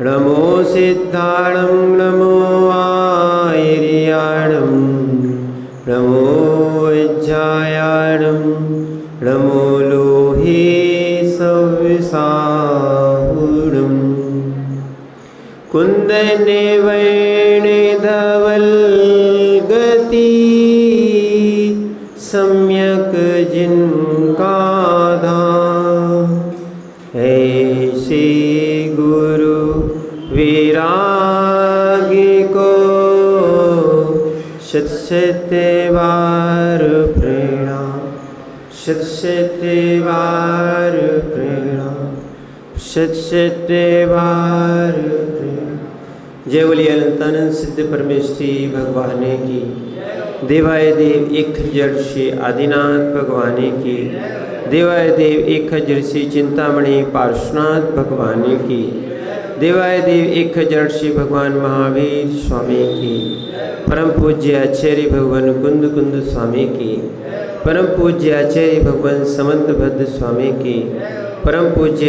नमो सिद्धाणं नमो आयर्याणं नमो विज्जायाणं नमो लोहे सविसाहुणं कुन्दने वैणधवल्गति सम्यक् जिनका धाम ऐसे गुरु विरागी को शत बार प्रणाम, शत बार प्रणाम, शत बार प्रणाम। जय बोलिए अनंतानंद सिद्ध परमेश्वरी भगवान की, देवाय देव एक जड़ से आदिनाथ भगवान की, देवाय देव एक खजर से चिंतामणि पार्श्वनाथ भगवान की, देवाय देव एक खजर से भगवान महावीर स्वामी की, परम पूज्य आचार्य भगवान कुंद कुंद स्वामी की, परम पूज्य आचार्य भगवान समंत भद्र स्वामी की, परम पूज्य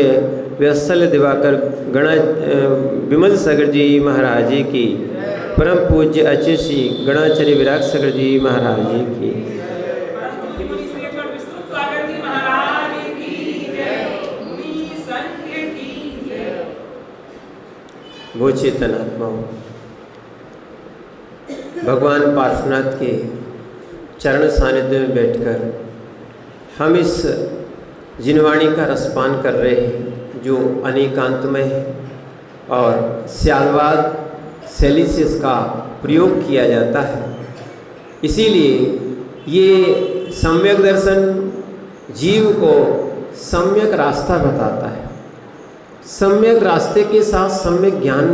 व्यसल दिवाकर गणा विमल सागर जी महाराज जी की, परम पूज्य आचार्य श्री गणाचार्य विराग सागर जी महाराज जी की, वो चेतनात्माओं भगवान पार्श्वनाथ के चरण सानिध्य में बैठकर हम इस जिनवाणी का रसपान कर रहे हैं जो अनेकांतमय है और स्यालवाद शैली से इसका प्रयोग किया जाता है। इसीलिए ये सम्यक दर्शन जीव को सम्यक रास्ता बताता है, सम्यक रास्ते के साथ सम्यक ज्ञान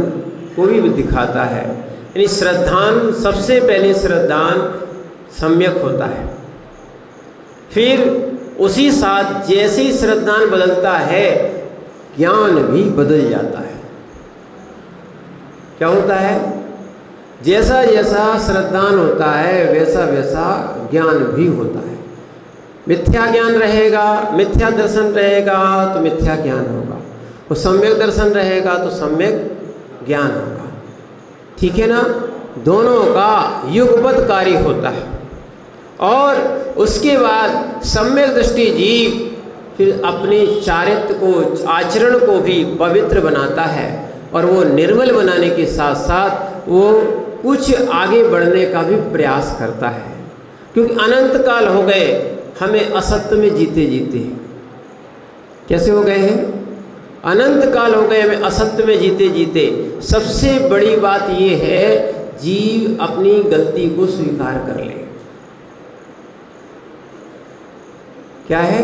को भी दिखाता है। यानी श्रद्धान, सबसे पहले श्रद्धान सम्यक होता है, फिर उसी साथ जैसे ही श्रद्धान बदलता है ज्ञान भी बदल जाता है। क्या होता है? जैसा जैसा श्रद्धान होता है वैसा वैसा ज्ञान भी होता है। मिथ्या ज्ञान रहेगा, मिथ्या दर्शन रहेगा तो मिथ्या ज्ञान होगा, वो सम्यक दर्शन रहेगा तो सम्यक ज्ञान होगा। ठीक है ना? दोनों का युगपत कार्य होता है और उसके बाद सम्यक दृष्टि जीव फिर अपने चारित्र को, आचरण को भी पवित्र बनाता है और वो निर्मल बनाने के साथ साथ वो कुछ आगे बढ़ने का भी प्रयास करता है। क्योंकि अनंत काल हो गए हमें असत्य में जीते जीते। कैसे हो गए हैं? अनंत काल हो गए हमें असत्य में जीते जीते। सबसे बड़ी बात ये है जीव अपनी गलती को स्वीकार कर ले। क्या है?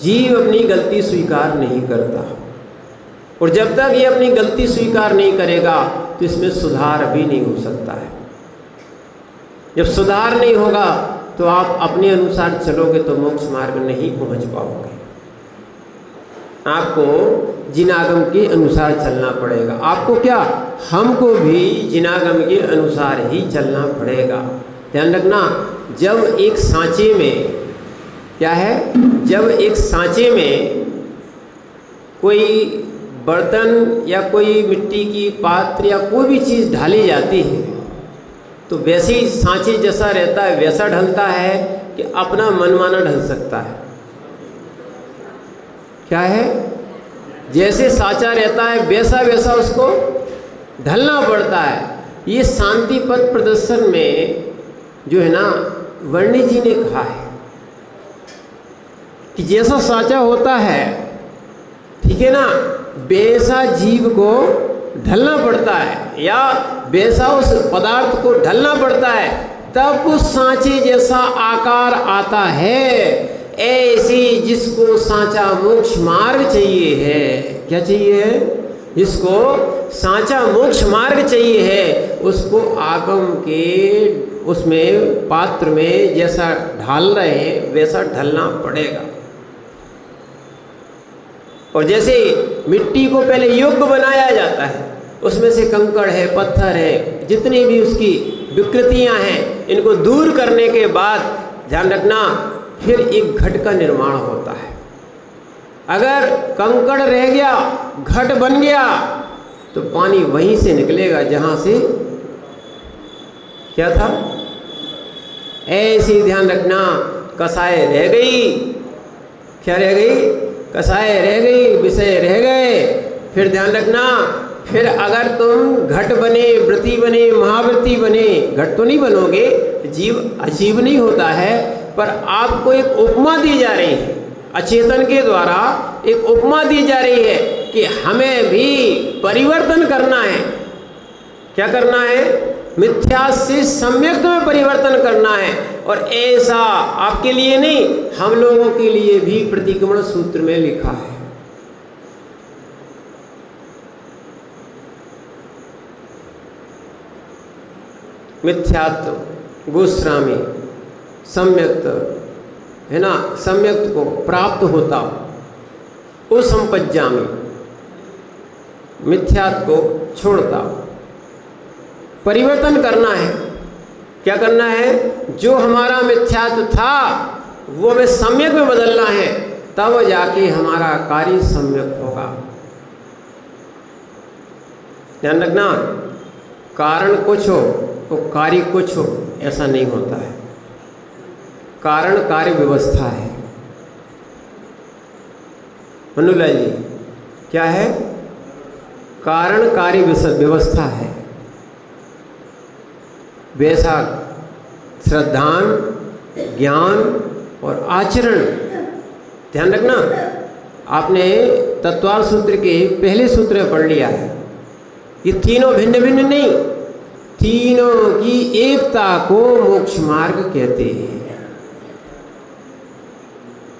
जीव अपनी गलती स्वीकार नहीं करता और जब तक ये अपनी गलती स्वीकार नहीं करेगा तो इसमें सुधार भी नहीं हो सकता है। जब सुधार नहीं होगा तो आप अपने अनुसार चलोगे तो मोक्ष मार्ग नहीं पहुंच पाओगे। आपको जिनागम के अनुसार चलना पड़ेगा। आपको क्या? हमको भी जिनागम के अनुसार ही चलना पड़ेगा। ध्यान रखना, जब एक सांचे में क्या है, जब एक सांचे में कोई बर्तन या कोई मिट्टी की पात्र या कोई भी चीज़ ढाली जाती है तो वैसे ही सांचे जैसा रहता है वैसा ढलता है कि अपना मनमाना ढल सकता है। क्या है? जैसे सांचा रहता है वैसा वैसा उसको ढलना पड़ता है। ये शांति पथ प्रदर्शन में जो है ना, वर्णी जी ने कहा है कि जैसा सांचा होता है, ठीक है ना, वैसा जीव को ढलना पड़ता है या वैसा उस पदार्थ को ढलना पड़ता है, तब उस सांचे जैसा आकार आता है। ऐसी जिसको सांचा मोक्ष मार्ग चाहिए है, क्या चाहिए है? जिसको सांचा मोक्ष मार्ग चाहिए है उसको आगम के उसमें पात्र में जैसा ढाल रहे हैं वैसा ढलना पड़ेगा। और जैसे मिट्टी को पहले योग्य बनाया जाता है, उसमें से कंकड़ है, पत्थर है, जितनी भी उसकी विकृतियां हैं, इनको दूर करने के बाद ध्यान रखना फिर एक घट का निर्माण होता है। अगर कंकड़ रह गया, घट बन गया, तो पानी वहीं से निकलेगा जहां से क्या था। ऐसे ध्यान रखना, कसाय रह गई, क्या रह गई, कसाय रह गई, विषय रह गए। फिर ध्यान रखना, फिर अगर तुम घट बने, व्रती बने, महाव्रती बने, घट तो नहीं बनोगे, जीव अजीव नहीं होता है, पर आपको एक उपमा दी जा रही है, अचेतन के द्वारा एक उपमा दी जा रही है कि हमें भी परिवर्तन करना है। क्या करना है, मिथ्या से सम्यक में परिवर्तन करना है। और ऐसा आपके लिए नहीं, हम लोगों के लिए भी प्रतिक्रमण सूत्र में लिखा है। मिथ्यात्व, गोस्वामी, सम्यक्त है ना, सम्यक्त को प्राप्त होता ओ संपज्जामी, मिथ्यात्व को छोड़ता। परिवर्तन करना है, क्या करना है, जो हमारा मिथ्यात्व था वो हमें सम्यक में बदलना है, तब जाके हमारा कार्य सम्यक होगा। ध्यान रखना, कारण कुछ हो तो कार्य कुछ हो, ऐसा नहीं होता है। कारण कार्य व्यवस्था है। मनुलाल जी, क्या है, कारण कार्य व्यवस्था है। वैसा श्रद्धान, ज्ञान और आचरण। ध्यान रखना, आपने तत्वार सूत्र के पहले सूत्र में पढ़ लिया है, ये तीनों भिन्न भिन्न नहीं, तीनों की एकता को मोक्ष मार्ग कहते हैं।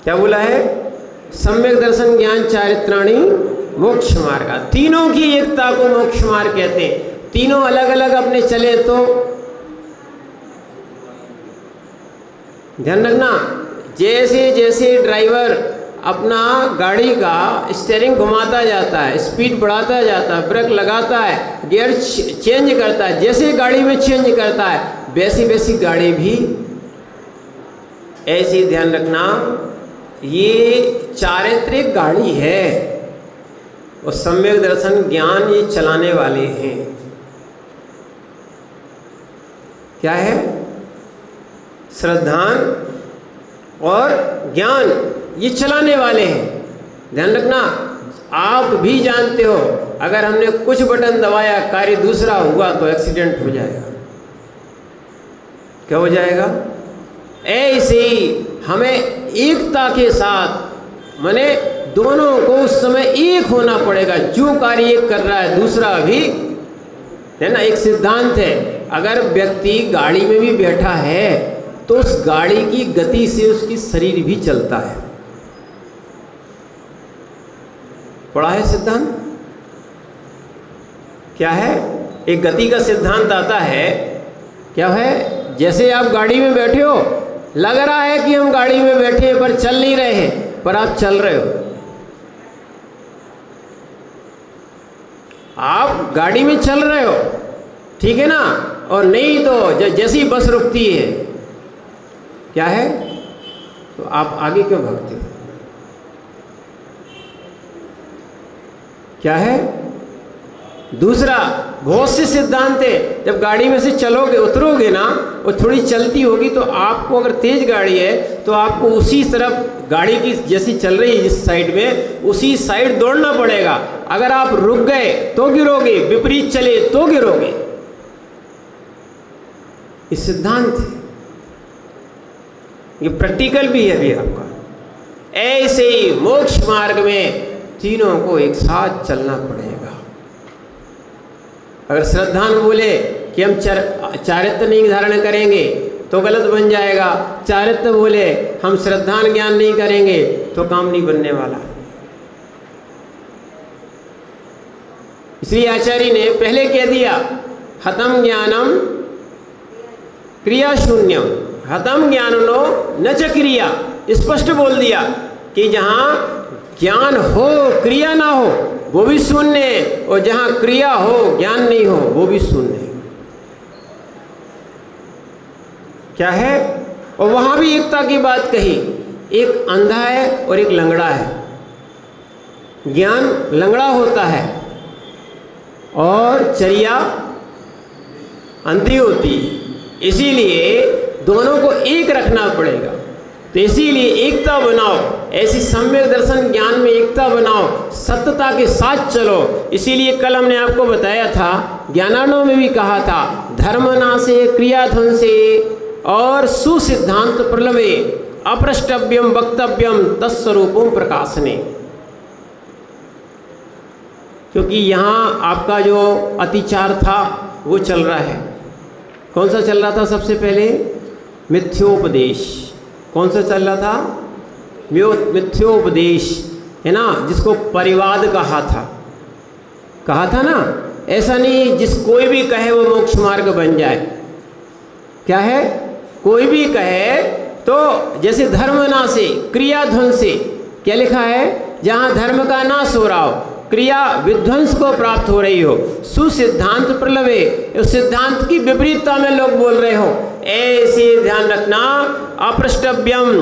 क्या बोला है, सम्यक दर्शन ज्ञान चारित्राणी मोक्ष मार्ग, तीनों की एकता को मोक्ष मार्ग कहते हैं। तीनों अलग अलग अपने चले तो ध्यान रखना, जैसे जैसे ड्राइवर अपना गाड़ी का स्टीयरिंग घुमाता जाता है, स्पीड बढ़ाता जाता है, ब्रेक लगाता है, गियर चेंज करता है, जैसे गाड़ी में चेंज करता है, वैसी वैसी गाड़ी भी ऐसी। ध्यान रखना, ये चारित्रिक गाड़ी है और सम्यक दर्शन ज्ञान ये चलाने वाले हैं। क्या है, श्रद्धान और ज्ञान ये चलाने वाले हैं। ध्यान रखना, आप भी जानते हो, अगर हमने कुछ बटन दबाया, कार्य दूसरा हुआ तो एक्सीडेंट हो जाएगा। क्या हो जाएगा, ऐसे ही हमें एकता के साथ, माने दोनों को उस समय एक होना पड़ेगा। जो कार्य एक कर रहा है दूसरा भी, है ना, एक सिद्धांत है, अगर व्यक्ति गाड़ी में भी बैठा है तो उस गाड़ी की गति से उसकी शरीर भी चलता है। पढ़ा है सिद्धांत, क्या है, एक गति का सिद्धांत आता है। क्या है, जैसे आप गाड़ी में बैठे हो, लग रहा है कि हम गाड़ी में बैठे हैं पर चल नहीं रहे हैं, पर आप चल रहे हो। आप गाड़ी में चल रहे हो, ठीक है ना, और नहीं तो जैसी बस रुकती है, क्या है, तो आप आगे क्यों भागते हो। क्या है, दूसरा बहुत से सिद्धांत है, जब गाड़ी में से चलोगे, उतरोगे ना, और थोड़ी चलती होगी तो आपको, अगर तेज गाड़ी है तो आपको उसी तरफ, गाड़ी की जैसी चल रही है जिस साइड में, उसी साइड दौड़ना पड़ेगा। अगर आप रुक गए तो गिरोगे, विपरीत चले तो गिरोगे। ये सिद्धांत है, ये प्रैक्टिकल भी है अभी आपका। ऐसे ही मोक्ष मार्ग में तीनों को एक साथ चलना पड़ेगा। अगर श्रद्धान बोले कि हम चारित्र नहीं धारण करेंगे तो गलत बन जाएगा, चारित्र बोले हम श्रद्धान ज्ञान नहीं करेंगे तो काम नहीं बनने वाला। इसलिए आचार्य ने पहले कह दिया, हतम ज्ञानम क्रिया शून्यम, हतम ज्ञानो न च क्रिया। स्पष्ट बोल दिया कि जहाँ ज्ञान हो क्रिया ना हो वो भी शून्य है, और जहाँ क्रिया हो ज्ञान नहीं हो वो भी शून्य है। क्या है, और वहाँ भी एकता की बात कही, एक अंधा है और एक लंगड़ा है, ज्ञान लंगड़ा होता है और चर्या अंधी होती है। इसीलिए दोनों को एक रखना पड़ेगा। तो इसीलिए एकता बनाओ, ऐसी सम्यक दर्शन ज्ञान में एकता बनाओ, सत्यता के साथ चलो। इसीलिए कल हमने आपको बताया था, ज्ञानार्णव में भी कहा था, धर्म नाशे क्रियाध्वंसे और सुसिद्धांत प्रलवे अप्रष्टव्यम वक्तव्यम तत्स्वरूपम प्रकाशने। क्योंकि यहाँ आपका जो अतिचार था वो चल रहा है। कौन सा चल रहा था? सबसे पहले मिथ्योपदेश। कौन सा चल रहा था? मिथ्योपदेश, है ना, जिसको परिवाद कहा था ना। ऐसा नहीं जिस कोई भी कहे वो मोक्ष मार्ग बन जाए। क्या है? कोई भी कहे तो जैसे धर्म नाशे क्रिया ध्वंसे, क्या लिखा है? जहाँ धर्म का नाश हो रहा हो, क्रिया विध्वंस को प्राप्त हो रही हो, सुसिद्धांत प्रलवे, उस सिद्धांत की विपरीतता में लोग बोल रहे हो, ऐसे ध्यान रखना। अप्रष्टव्यम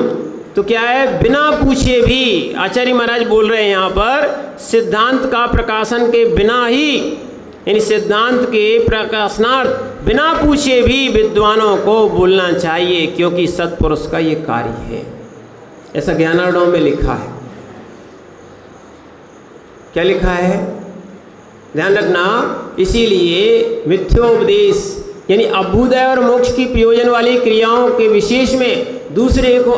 तो क्या है? बिना पूछे भी, आचार्य महाराज बोल रहे हैं यहाँ पर, सिद्धांत का प्रकाशन के बिना ही, यानी सिद्धांत के प्रकाशनार्थ बिना पूछे भी विद्वानों को बोलना चाहिए, क्योंकि सत्पुरुष का ये कार्य है। ऐसा ज्ञानार्णव में लिखा है। क्या लिखा है? ध्यान रखना। इसीलिए मिथ्योपदेश यानी अभ्युदय और मोक्ष की प्रयोजन वाली क्रियाओं के विशेष में दूसरे को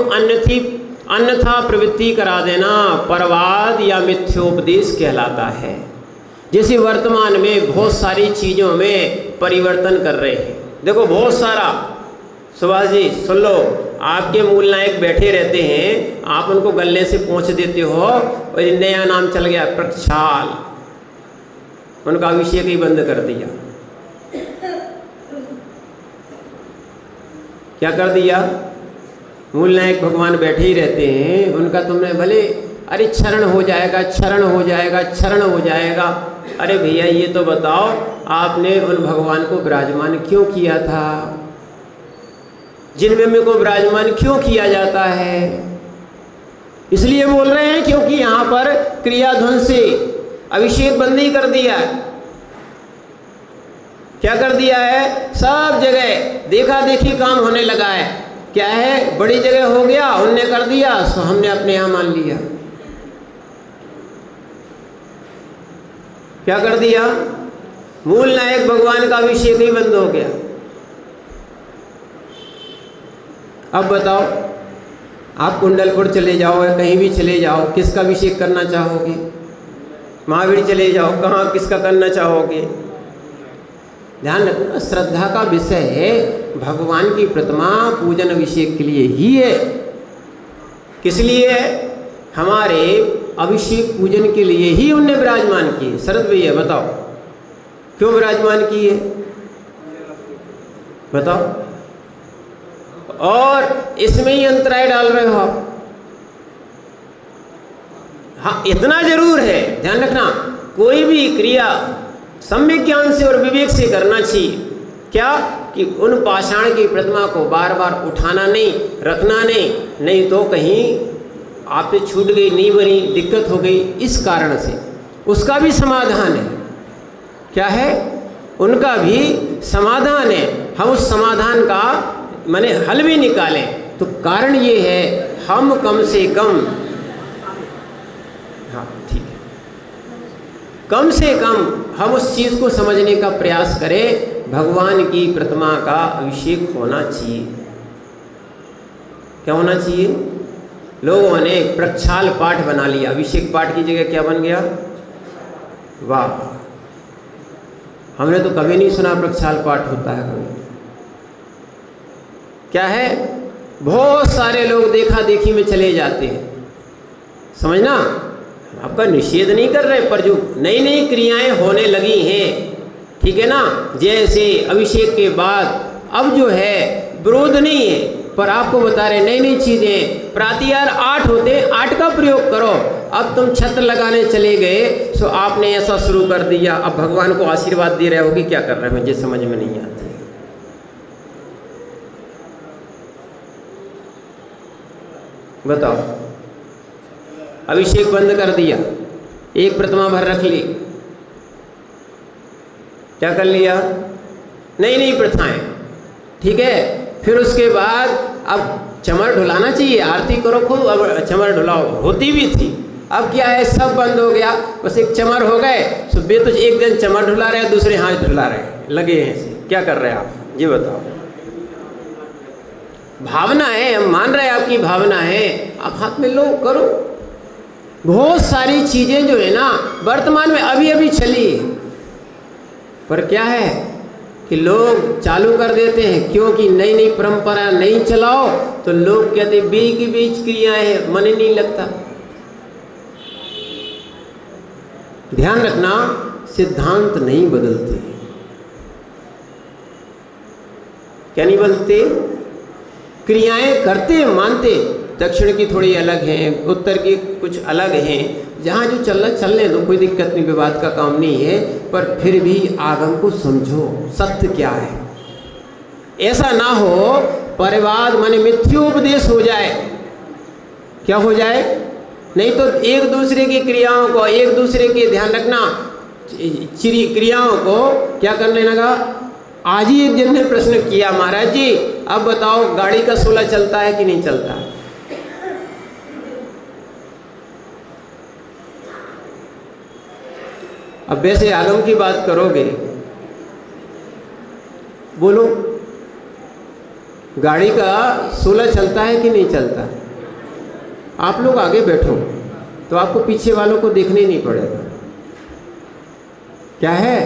अन्यथा प्रवृत्ति करा देना परवाद या मिथ्योपदेश कहलाता है। जैसे वर्तमान में बहुत सारी चीज़ों में परिवर्तन कर रहे हैं। देखो बहुत सारा, सुभाष जी सुन लो, आपके मूल नायक बैठे रहते हैं, आप उनको गले से पहुँच देते हो और नया नाम चल गया प्रक्षाल, उनका अभिषेक ही बंद कर दिया। क्या कर दिया? मूल नायक भगवान बैठे ही रहते हैं, उनका तुमने भले अरे क्षरण हो जाएगा, क्षरण हो जाएगा, क्षरण हो जाएगा। अरे भैया ये तो बताओ, आपने उन भगवान को विराजमान क्यों किया था? जिनमें को विराजमान क्यों किया जाता है? इसलिए बोल रहे हैं क्योंकि यहाँ पर क्रियाध्वंस से अभिषेक बंद ही कर दिया है। क्या कर दिया है? सब जगह देखा देखी काम होने लगा है। क्या है? बड़ी जगह हो गया, उनने कर दिया तो हमने अपने यहाँ मान लिया। क्या कर दिया? मूल नायक भगवान का अभिषेक ही बंद हो गया। अब बताओ, आप कुंडलपुर चले जाओ या कहीं भी चले जाओ, किसका अभिषेक करना चाहोगे? महावीर चले जाओ, कहाँ किसका करना चाहोगे? ध्यान रखना, श्रद्धा का विषय है, भगवान की प्रतिमा पूजन अभिषेक के लिए ही है। किस लिए है? हमारे अभिषेक पूजन के लिए ही उनने विराजमान किए। शरद भैया बताओ, क्यों विराजमान किए? बताओ। और इसमें ही अंतराय डाल रहे हो आप। हाँ, इतना जरूर है, ध्यान रखना, कोई भी क्रिया सम्यक ज्ञान से और विवेक से करना चाहिए। क्या? कि उन पाषाण की प्रतिमा को बार बार उठाना नहीं, रखना नहीं तो कहीं आपसे छूट गई, नहीं बनी, दिक्कत हो गई, इस कारण से उसका भी समाधान है। क्या है? उनका भी समाधान है। हम उस समाधान का माने हल भी निकालें तो कारण ये है, हम कम से कम, हाँ ठीक है, कम से कम हम उस चीज़ को समझने का प्रयास करें, भगवान की प्रतिमा का अभिषेक होना चाहिए। क्या होना चाहिए? लोगों ने प्रक्षाल पाठ बना लिया, अभिषेक पाठ की जगह क्या बन गया? वाह, हमने तो कभी नहीं सुना प्रक्षाल पाठ होता है कभी। क्या है? बहुत सारे लोग देखा देखी में चले जाते हैं। समझना, आपका निषेध नहीं कर रहे, पर जो नई नई क्रियाएं होने लगी हैं, ठीक है ना, जैसे अभिषेक के बाद अब जो है विरोध नहीं है, पर आपको बता रहे नई नई चीज़ें। प्रातिहार 8 होते हैं, 8 का प्रयोग करो। अब तुम छत्र लगाने चले गए तो आपने ऐसा शुरू कर दिया, अब भगवान को आशीर्वाद दे रहे हो कि क्या कर रहे हो, मुझे समझ में नहीं आती। बताओ, अभिषेक बंद कर दिया, एक प्रतिमा भर रख ली, क्या कर लिया, नई नई प्रथाएं, ठीक है। फिर उसके बाद अब चमर ढुलाना चाहिए, आरती करो खूब, अब चमर ढुलाओ, होती भी थी। अब क्या है, सब बंद हो गया, बस एक चमर हो गए। सुबह तो एक दिन चमर ढुला रहे, दूसरे हाथ ढुला रहे, लगे हैं ऐसे। क्या कर रहे हैं आप, ये बताओ। भावना है, हम मान रहे हैं आपकी भावना है, आप हाथ में लो, करो। बहुत सारी चीजें जो है ना वर्तमान में अभी अभी चली, पर क्या है कि लोग चालू कर देते हैं, क्योंकि नई नई परंपरा नहीं चलाओ तो लोग कहते बीच की बीच क्रियाएं हैं, मन ही नहीं लगता। ध्यान रखना, सिद्धांत नहीं बदलते। क्या नहीं बदलते, क्रियाएं करते मानते। दक्षिण की थोड़ी अलग हैं, उत्तर की कुछ अलग हैं, जहाँ जो चलने दो, कोई दिक्कत नहीं, विवाद का काम नहीं है। पर फिर भी आगम को समझो, सत्य क्या है। ऐसा ना हो परिवाद माने मिथ्योपदेश हो जाए। क्या हो जाए, नहीं तो एक दूसरे की क्रियाओं को, एक दूसरे के, ध्यान रखना, क्रियाओं को क्या करने लगा। आज ही एक जन ने प्रश्न किया, महाराज जी अब बताओ गाड़ी का सोला चलता है कि नहीं चलता। अब वैसे आगम की बात करोगे, बोलो गाड़ी का सोला चलता है कि नहीं चलता। आप लोग आगे बैठो तो आपको पीछे वालों को देखने नहीं पड़ेगा। क्या है,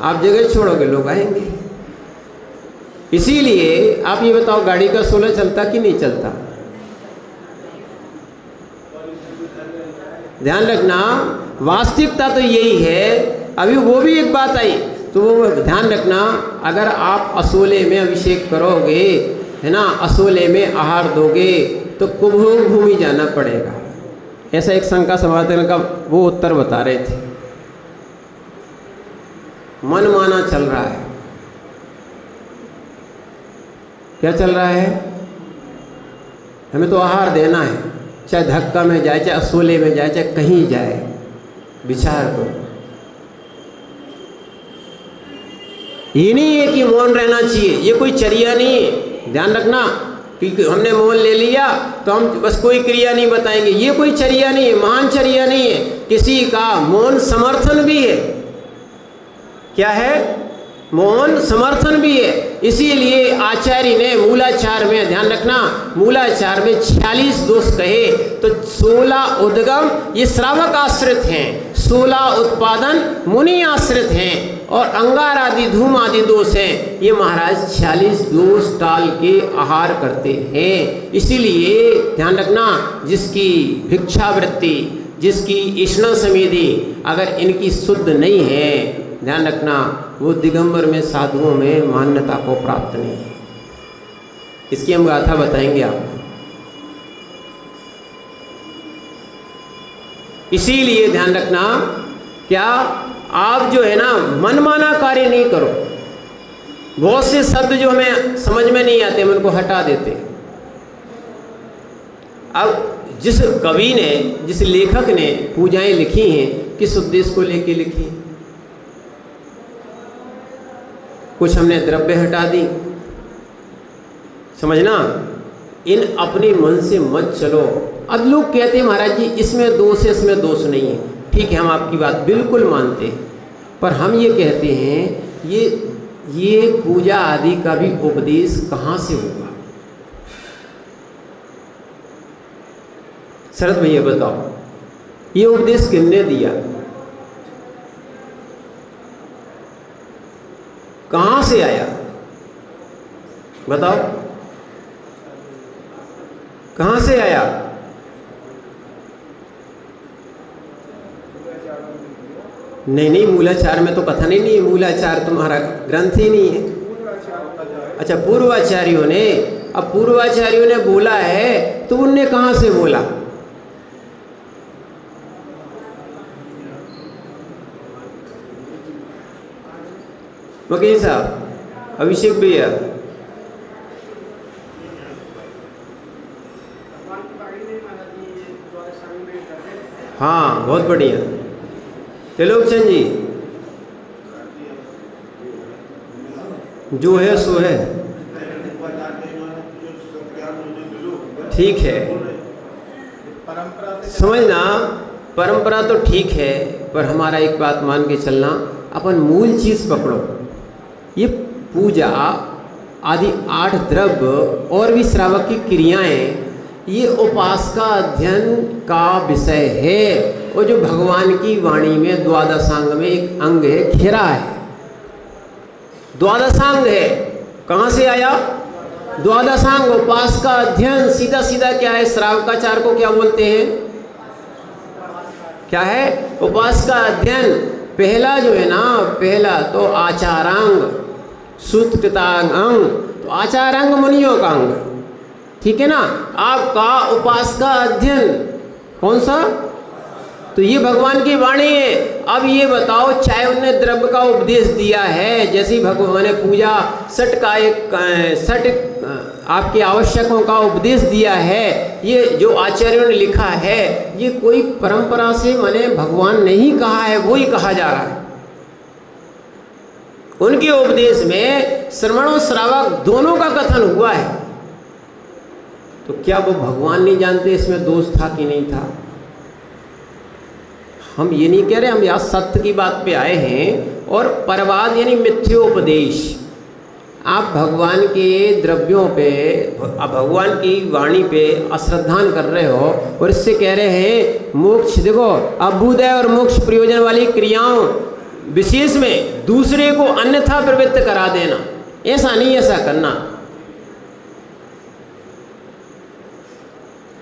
आप जगह छोड़ोगे, लोग आएंगे। इसीलिए आप ये बताओ गाड़ी का सोला चलता कि नहीं चलता। ध्यान रखना, वास्तविकता तो यही है। अभी वो भी एक बात आई, तो वो ध्यान रखना, अगर आप असोले में अभिषेक करोगे, है ना, असोले में आहार दोगे तो कुंभ भूमि जाना पड़ेगा। ऐसा एक शंका समाधान का वो उत्तर बता रहे थे। मन माना चल रहा है। क्या चल रहा है, हमें तो आहार देना है, चाहे धक्का में जाए, चाहे असोले में जाए, चाहे कहीं जाए। विचार करो, ये नहीं है कि मौन रहना चाहिए, ये कोई चर्या नहीं है। ध्यान रखना, क्योंकि हमने मौन ले लिया तो हम बस कोई क्रिया नहीं बताएंगे, ये कोई चर्या नहीं है, महान चर्या नहीं है। किसी का मौन समर्थन भी है। क्या है, मौन समर्थन भी है। इसीलिए आचार्य ने मूलाचार में, ध्यान रखना, मूलाचार में 46 दोष कहे, तो 16 उद्गम ये श्रावक आश्रित हैं, 16 उत्पादन मुनि आश्रित हैं, और अंगार आदि धूम आदि दोष हैं। ये महाराज 46 दोष टाल के आहार करते हैं। इसीलिए ध्यान रखना, जिसकी भिक्षावृत्ति, जिसकी इष्ण समिधि अगर इनकी शुद्ध नहीं है, ध्यान रखना, वो दिगंबर में, साधुओं में मान्यता को प्राप्त नहीं है। इसकी हम गाथा बताएंगे आपको। इसीलिए ध्यान रखना, क्या आप जो है ना मनमाना कार्य नहीं करो। बहुत से शब्द जो हमें समझ में नहीं आते, हम उनको हटा देते। अब जिस कवि ने, जिस लेखक ने पूजाएं लिखी हैं, किस उद्देश्य को लेके लिखी। कुछ हमने द्रव्य हटा दी, समझना। इन अपने मन से मत चलो। अब लोग कहते हैं महाराज जी इसमें दोष है, इसमें दोष नहीं है। ठीक है, हम आपकी बात बिल्कुल मानते हैं, पर हम ये कहते हैं ये पूजा आदि का भी उपदेश कहाँ से होगा। शरद भैया बताओ, ये उपदेश किसने दिया, कहाँ से आया, बताओ कहाँ से आया। नहीं, मूलाचार में तो कथन ही नहीं है, मूलाचार तुम्हारा ग्रंथ ही नहीं है। अच्छा, पूर्वाचार्यों ने, अब पूर्वाचार्यों ने बोला है तो उनने कहाँ से बोला। वकील साहब, अभिषेक भैया, हाँ बहुत बढ़िया। त्रिलोकचंद जी, जो है सो है, ठीक है। समझना, परंपरा तो ठीक है, पर हमारा एक बात मान के चलना, अपन मूल चीज पकड़ो। ये पूजा आदि 8 द्रव्य और भी श्रावक की क्रियाएं, ये उपासका अध्ययन का विषय है। और जो भगवान की वाणी में द्वादशांग में एक अंग है, खेरा है, द्वादशांग है। कहाँ से आया द्वादशांग? उपासका अध्ययन। सीधा सीधा क्या है, श्रावकाचार को क्या बोलते हैं? क्या है? उपासका अध्ययन। पहला जो है ना, पहला तो आचारांग, सूत्रकृतांग अंग, तो आचारांग मुनियों का अंग, ठीक है ना। आपका उपासका अध्ययन कौन सा? तो ये भगवान की वाणी है। अब ये बताओ, चाहे उन्हें द्रव्य का उपदेश दिया है, जैसे भगवान ने पूजा सट आपके आवश्यकों का उपदेश दिया है, ये जो आचार्यों ने लिखा है, ये कोई परंपरा से मैंने भगवान नहीं कहा है, वो ही कहा जा रहा है। उनके उपदेश में श्रवण और श्रावक दोनों का कथन हुआ है। तो क्या वो भगवान नहीं जानते इसमें दोष था कि नहीं था? हम ये नहीं कह रहे, हम यहाँ सत्य की बात पे आए हैं। और परवाद यानी मिथ्योपदेश। आप भगवान के द्रव्यों पे, भगवान की वाणी पे अश्रद्धान कर रहे हो और इससे कह रहे हैं मोक्ष। देखो, अभ्युदय और मोक्ष प्रयोजन वाली क्रियाओं विशेष में दूसरे को अन्यथा प्रवृत्त करा देना, ऐसा नहीं, ऐसा करना।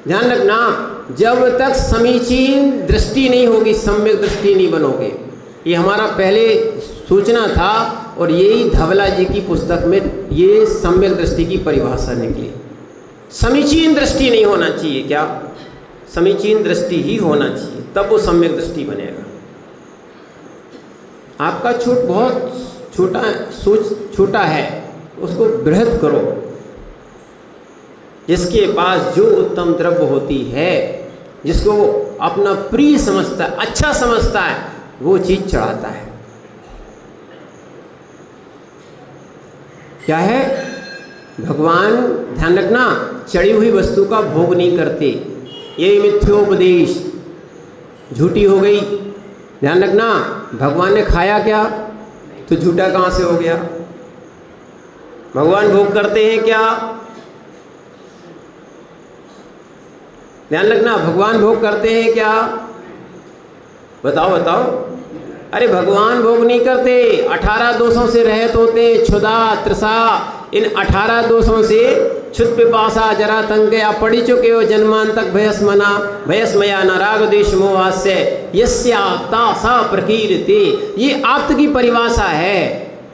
ध्यान रखना, जब तक समीचीन दृष्टि नहीं होगी, सम्यक दृष्टि नहीं बनोगे। ये हमारा पहले सूचना था और यही धवला जी की पुस्तक में ये सम्यक दृष्टि की परिभाषा निकली। समीचीन दृष्टि नहीं होना चाहिए, क्या? समीचीन दृष्टि ही होना चाहिए, तब वो सम्यक दृष्टि बनेगा। आपका बहुत छोटा सोच छोटा है, उसको बृहद करो। जिसके पास जो उत्तम द्रव्य होती है, जिसको वो अपना प्रिय समझता है, अच्छा समझता है, वो चीज चढ़ाता है। क्या है? भगवान, ध्यान रखना, चढ़ी हुई वस्तु का भोग नहीं करते। ये मिथ्योपदेश झूठी हो गई। ध्यान रखना, भगवान ने खाया क्या? तो झूठा कहाँ से हो गया? भगवान भोग करते हैं क्या? ध्यान रखना, भगवान भोग करते हैं क्या? बताओ बताओ। अरे भगवान भोग नहीं करते, 18 दोषों से रहित होते। क्षुधा, तृषा, इन 18 दोषों से क्षुत, पिपासा, जरा, तंग या पड़ी चुके हो जन्मांतक भयस्मया न राग द्वेष मोहास्य यस्याप्ता सा प्रकीर्ति। ये आप्त की परिभाषा है।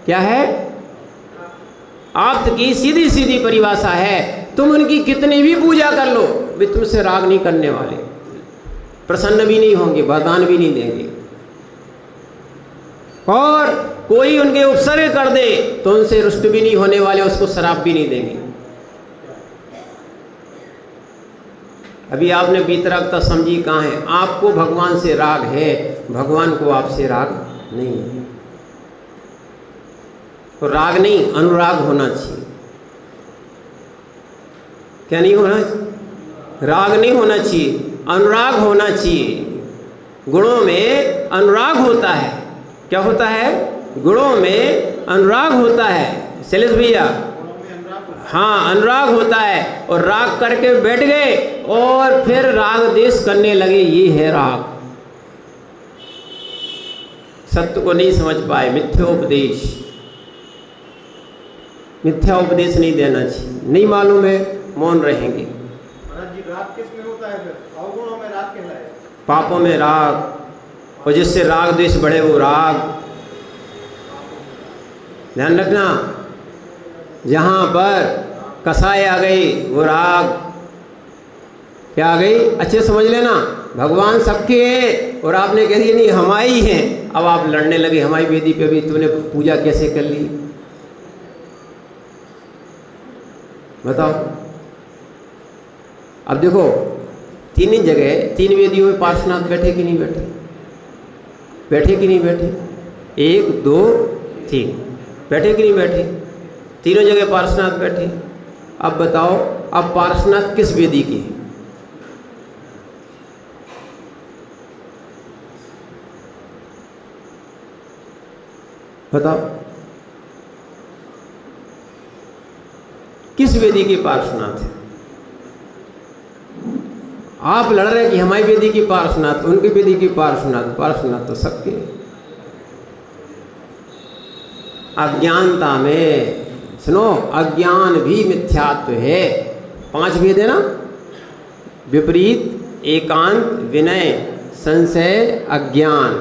क्या है? आप्त की सीधी सीधी परिभाषा है। तुम उनकी कितनी भी पूजा कर लो, वे तुमसे राग नहीं करने वाले, प्रसन्न भी नहीं होंगे, वरदान भी नहीं देंगे। और कोई उनके उपसर्ग कर दे तो उनसे रुष्ट भी नहीं होने वाले, उसको शराब भी नहीं देंगे। अभी आपने वीतरागता समझी कहाँ है? आपको भगवान से राग है, भगवान को आपसे राग नहीं है। तो राग नहीं, अनुराग होना चाहिए। क्या नहीं होना? राग नहीं होना चाहिए, अनुराग होना चाहिए। गुणों में अनुराग होता है। क्या होता है? गुणों में अनुराग होता है। शैलेश भैया, हाँ, अनुराग होता है। और राग करके बैठ गए और फिर राग देश करने लगे, ये है राग। सत्य को नहीं समझ पाए, मिथ्योपदेश। मिथ्या उपदेश नहीं देना चाहिए। नहीं मालूम है, मौन रहेंगे। राग किस में होता है? फिर अवगुणों में राग कहलाए, पापों में राग, और जिससे राग द्वेष बढ़े वो राग। ध्यान रखना, जहाँ पर कसाई आ गई वो राग। क्या आ गई? अच्छे समझ लेना, भगवान सबके हैं और आपने कह दिया नहीं हमारी हैं। अब आप लड़ने लगे, हमारी वेदी पे भी तूने पूजा कैसे कर ली? बताओ। अब देखो, तीन ही जगह, तीन वेदियों में पार्श्वनाथ बैठे कि नहीं बैठे? बैठे कि नहीं बैठे? 1 2 3 बैठे कि नहीं बैठे? तीनों जगह पार्श्वनाथ बैठे। अब बताओ, अब पार्श्वनाथ किस वेदी की है? बताओ, किस वेदी के पार्श्वनाथ है? आप लड़ रहे हैं कि हमारी वेदी की पार्श्वनाथ, उनकी वेदी की पार्श्वनाथ। पार्श्वनाथ तो सबके। अज्ञानता में सुनो, अज्ञान भी मिथ्यात्व है। 5 भेद है ना, विपरीत, एकांत, विनय, संशय, अज्ञान।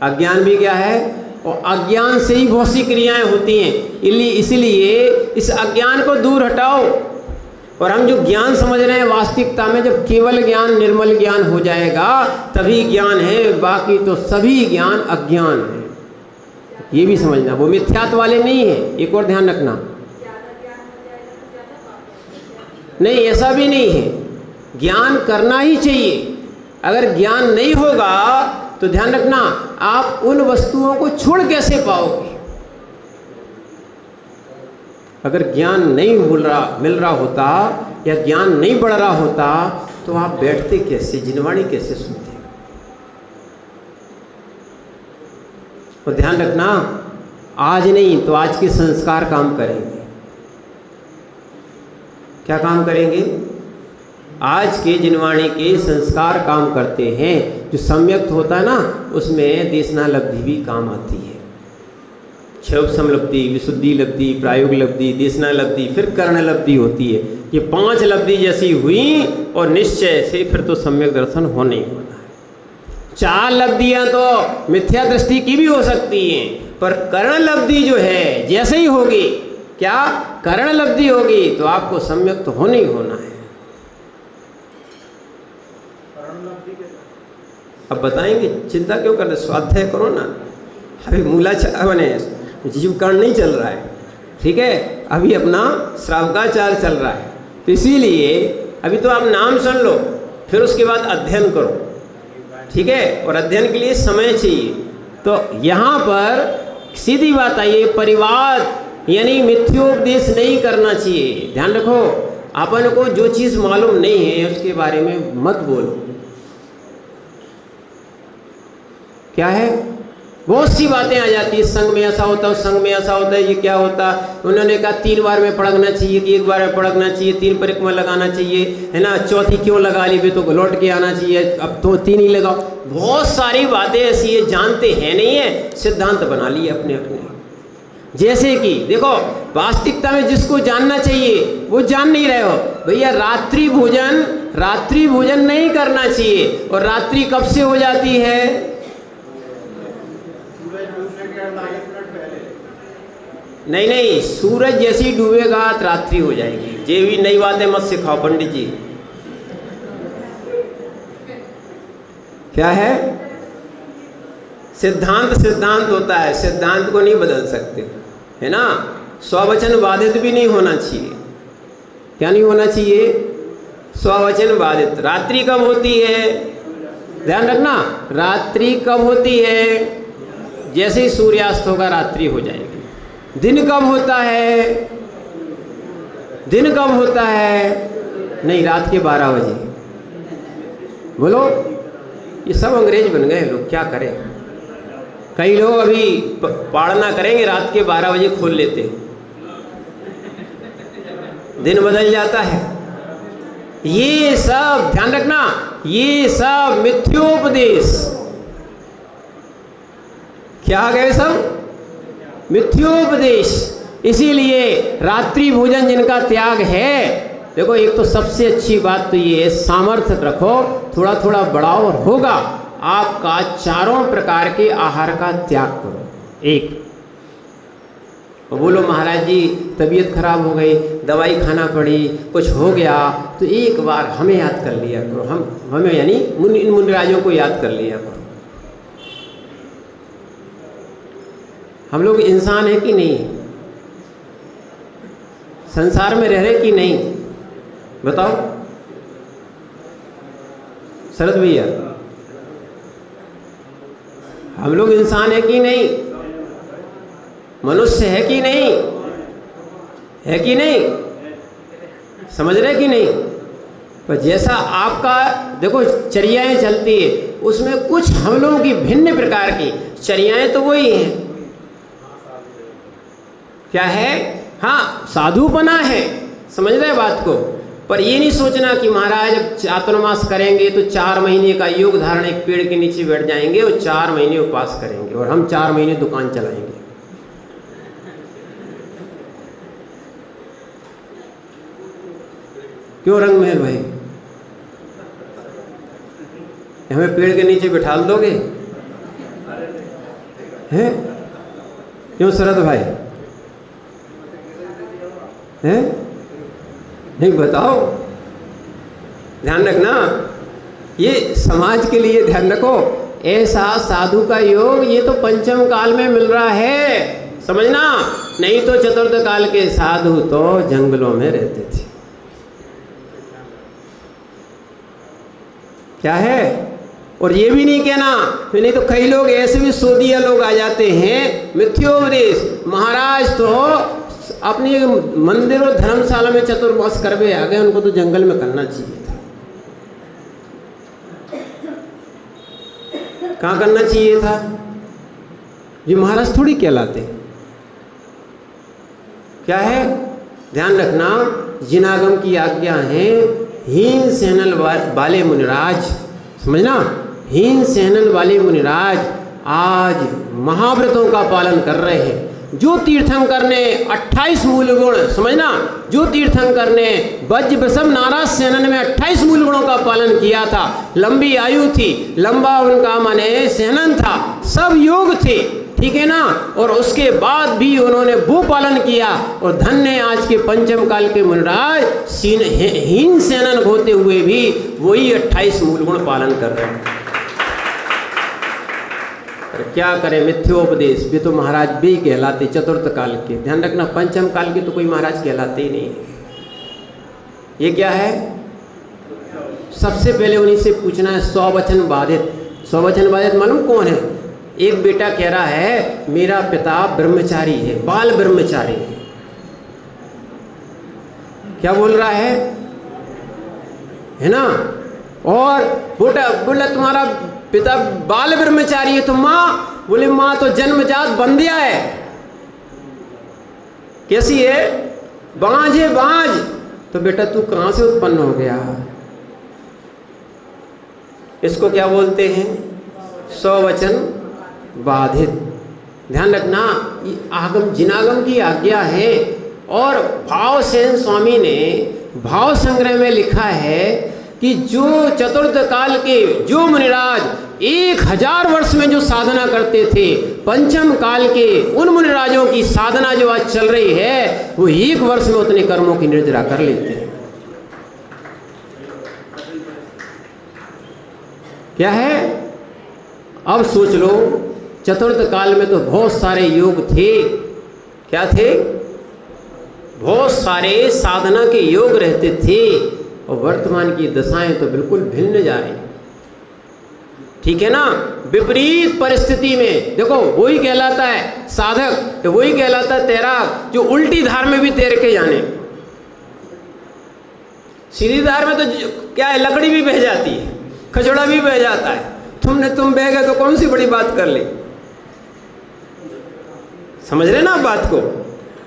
अज्ञान भी क्या है? और अज्ञान से ही बहुत सी क्रियाएं होती हैं। इसीलिए इस अज्ञान को दूर हटाओ। और हम जो ज्ञान समझ रहे हैं, वास्तविकता में जब केवल ज्ञान, निर्मल ज्ञान हो जाएगा तभी ज्ञान है, बाकी तो सभी ज्ञान अज्ञान है। ये भी समझना, वो मिथ्यात्व वाले नहीं है। एक और ध्यान रखना, नहीं ऐसा भी नहीं है, ज्ञान करना ही चाहिए। अगर ज्ञान नहीं होगा तो ध्यान रखना, आप उन वस्तुओं को छोड़ कैसे पाओगे? अगर ज्ञान नहीं मिल रहा होता या ज्ञान नहीं बढ़ रहा होता तो आप बैठते कैसे, जिनवाणी कैसे सुनते? और ध्यान रखना, आज नहीं तो आज के संस्कार काम करेंगे। क्या काम करेंगे? आज के जिनवाणी के संस्कार काम करते हैं। जो सम्यक्त होता है ना, उसमें देशना लब्धि भी काम आती है। क्षोभसम लब्धि, विशुद्धि लब्धि, प्रायोग लब्धि, देशना लब्धि, फिर कर्ण लब्धि होती है। ये 5 लब्धि जैसी हुई और निश्चय से फिर तो सम्यक दर्शन होने ही होना है। 4 लब्धियां तो मिथ्या दृष्टि की भी हो सकती हैं, पर कर्ण लब्धि जो है जैसे ही होगी, क्या कर्ण लब्धि होगी तो आपको सम्यक तो होना ही होना है। अब बताएंगे, चिंता क्यों कर रहे? स्वाध्याय करो ना। अभी जीव कर्ण नहीं चल रहा है, ठीक है? अभी अपना श्रावकाचार चल रहा है। तो इसीलिए अभी तो आप नाम सुन लो, फिर उसके बाद अध्ययन करो, ठीक है? और अध्ययन के लिए समय चाहिए। तो यहाँ पर सीधी बात आई है, परिवाद यानी मिथ्योपदेश नहीं करना चाहिए। ध्यान रखो, अपन को जो चीज़ मालूम नहीं है उसके बारे में मत बोलो। क्या है? बहुत सी बातें आ जाती है, संघ में ऐसा होता है, उस संघ में ऐसा होता है, ये क्या होता। उन्होंने कहा 3 बार में पढ़ना चाहिए कि 1 बार में पढ़ना चाहिए, 3 परिक्रमा लगाना चाहिए, है ना? चौथी क्यों लगा ली? भी तो लौट के आना चाहिए, अब तो 3 ही लगाओ। बहुत सारी बातें ऐसी है, जानते हैं नहीं है, सिद्धांत बना लिए अपने अपने। जैसे कि देखो, वास्तविकता में जिसको जानना चाहिए वो जान नहीं रहे हो। भैया रात्रि भोजन नहीं करना चाहिए। और रात्रि कब से हो जाती है? नहीं, सूरज जैसे ही डूबेगा तो रात्रि हो जाएगी। ये भी नई बातें मत सिखाओ पंडित जी। क्या है? सिद्धांत होता है, सिद्धांत को नहीं बदल सकते, है ना? स्ववचन बाधित भी नहीं होना चाहिए। क्या नहीं होना चाहिए? स्ववचन बाधित। रात्रि कब होती है? ध्यान रखना, रात्रि कब होती है? जैसे ही सूर्यास्त होगा रात्रि हो जाएगी। दिन कब होता है? दिन कब होता है? नहीं, रात के 12 बजे। बोलो, ये सब अंग्रेज बन गए लोग, क्या करें? कई लोग अभी पाड़ना करेंगे, रात के 12 बजे खोल लेते, दिन बदल जाता है। ये सब ध्यान रखना, ये सब मिथ्योपदेश। क्या आ गए? सब मिथ्योपदेश। इसीलिए रात्रि भोजन जिनका त्याग है, देखो एक तो सबसे अच्छी बात तो ये है, सामर्थ्य रखो, थोड़ा थोड़ा बढ़ाओ और होगा आपका 4 प्रकार के आहार का त्याग करो। 1, बोलो महाराज जी तबीयत खराब हो गई, दवाई खाना पड़ी, कुछ हो गया, तो एक बार हमें याद कर लिया करो। हमें यानी इन मुनिराजों को याद कर लिया करो। हम लोग इंसान है कि नहीं? संसार में रह रहे कि नहीं? बताओ शरद भैया। हम लोग इंसान है कि नहीं, मनुष्य है कि नहीं, है कि नहीं, समझ रहे कि नहीं। पर जैसा आपका देखो चर्याएं चलती है, उसमें कुछ हम लोगों की भिन्न प्रकार की चर्याएं तो वही हैं। क्या है? हाँ, साधुपना है, समझ रहे बात को। पर ये नहीं सोचना कि महाराज जब चातुर्मास करेंगे तो 4 महीने का योग धारण एक पेड़ के नीचे बैठ जाएंगे और 4 महीने उपवास करेंगे और हम 4 महीने दुकान चलाएंगे। क्यों रंगमहल भाई, हमें पेड़ के नीचे बिठा दोगे हैं? क्यों शरद भाई हैं? नहीं बताओ, ध्यान रखना, ये समाज के लिए ध्यान रखो। ऐसा साधु का योग ये तो पंचम काल में मिल रहा है, समझना। नहीं तो चतुर्थ काल के साधु तो जंगलों में रहते थे। क्या है? और ये भी नहीं कहना, नहीं तो कई लोग ऐसे भी सोदिया लोग आ जाते हैं, मिथ्योपदेश, महाराज तो अपने मंदिर और धर्मशाला में चतुर्मास करवे आ गए, उनको तो जंगल में करना चाहिए था। कहाँ करना चाहिए था? ये महाराज थोड़ी कहलाते। क्या है? ध्यान रखना, जिनागम की आज्ञा है, हीन सहनल वाले मुनिराज, समझना, हीन सहनल वाले मुनिराज आज महाव्रतों का पालन कर रहे हैं। जो तीर्थंकर ने 28 मूल गुण, समझना, जो तीर्थंकर ने वज्र वृषभ नाराज सेनन में 28 मूल गुणों का पालन किया था, लंबी आयु थी, लंबा उनका माने सेनन था, सब योग थे, ठीक है ना। और उसके बाद भी उन्होंने वो पालन किया। और धन्य आज के पंचम काल के मुनिराज हीन सेनन होते हुए भी वही 28 मूल गुण पालन कर रहे हैं। क्या करें, मिथ्योपदेश भी तो महाराज भी कहलाते चतुर्थ काल के। ध्यान रखना, पंचम काल के तो कोई महाराज कहलाते ही नहीं। ये क्या है? सबसे पहले उन्हीं से पूछना है, स्ववचन बाधित। स्ववचन बाधित मालूम कौन है? एक बेटा कह रहा है मेरा पिता ब्रह्मचारी है, बाल ब्रह्मचारी है। क्या बोल रहा है ना? और बोला तुम्हारा पिता बाल ब्रह्मचारी है, तो माँ बोले माँ तो जन्मजात बंदिया है। कैसी है? बांझ है, बांझ। तो बेटा तू कहां से उत्पन्न हो गया? इसको क्या बोलते हैं? स्ववचन बाधित। ध्यान रखना, आगम जिनागम की आज्ञा है। और भावसेन स्वामी ने भाव संग्रह में लिखा है कि जो चतुर्थ काल के जो मुनिराज 1000 वर्ष में जो साधना करते थे, पंचम काल के उन मुनिराजों की साधना जो आज चल रही है, वो 1 वर्ष में उतने कर्मों की निर्जरा कर लेते हैं। क्या है? अब सोच लो, चतुर्थ काल में तो बहुत सारे योग थे। क्या थे? बहुत सारे साधना के योग रहते थे। और वर्तमान की दशाएं तो बिल्कुल भिन्न जा रही, ठीक है ना। विपरीत परिस्थिति में देखो, वही कहलाता है साधक, तो वही कहलाता है तैराक जो उल्टी धार में भी तैर के जाने। सीधी धार में तो क्या है, लकड़ी भी बह जाती है, खचड़ा भी बह जाता है। तुम बह गए तो कौन सी बड़ी बात कर ली। समझ रहे ना बात को?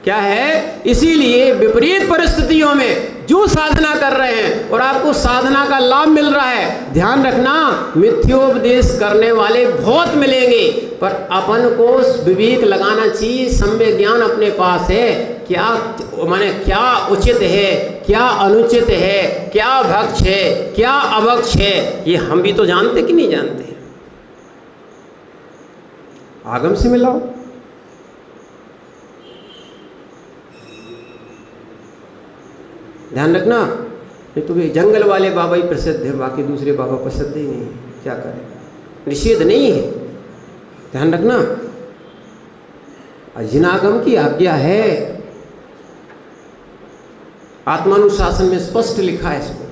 क्या है? इसीलिए विपरीत परिस्थितियों में जो साधना कर रहे हैं और आपको साधना का लाभ मिल रहा है, ध्यान रखना, मिथ्योपदेश करने वाले बहुत मिलेंगे, पर अपन को विवेक लगाना चाहिए। सम्यक ज्ञान अपने पास है, क्या माने क्या उचित है, क्या अनुचित है, क्या भक्ष है, क्या अभक्ष है, ये हम भी तो जानते कि नहीं जानते। आगम से मिलाओ। ध्यान रखना, नहीं तो जंगल वाले बाबा ही प्रसिद्ध है, बाकी दूसरे बाबा प्रसिद्ध ही नहीं है। क्या करें, निषेध नहीं है। ध्यान रखना, जिनागम की आज्ञा है। आत्मानुशासन में स्पष्ट लिखा है इसको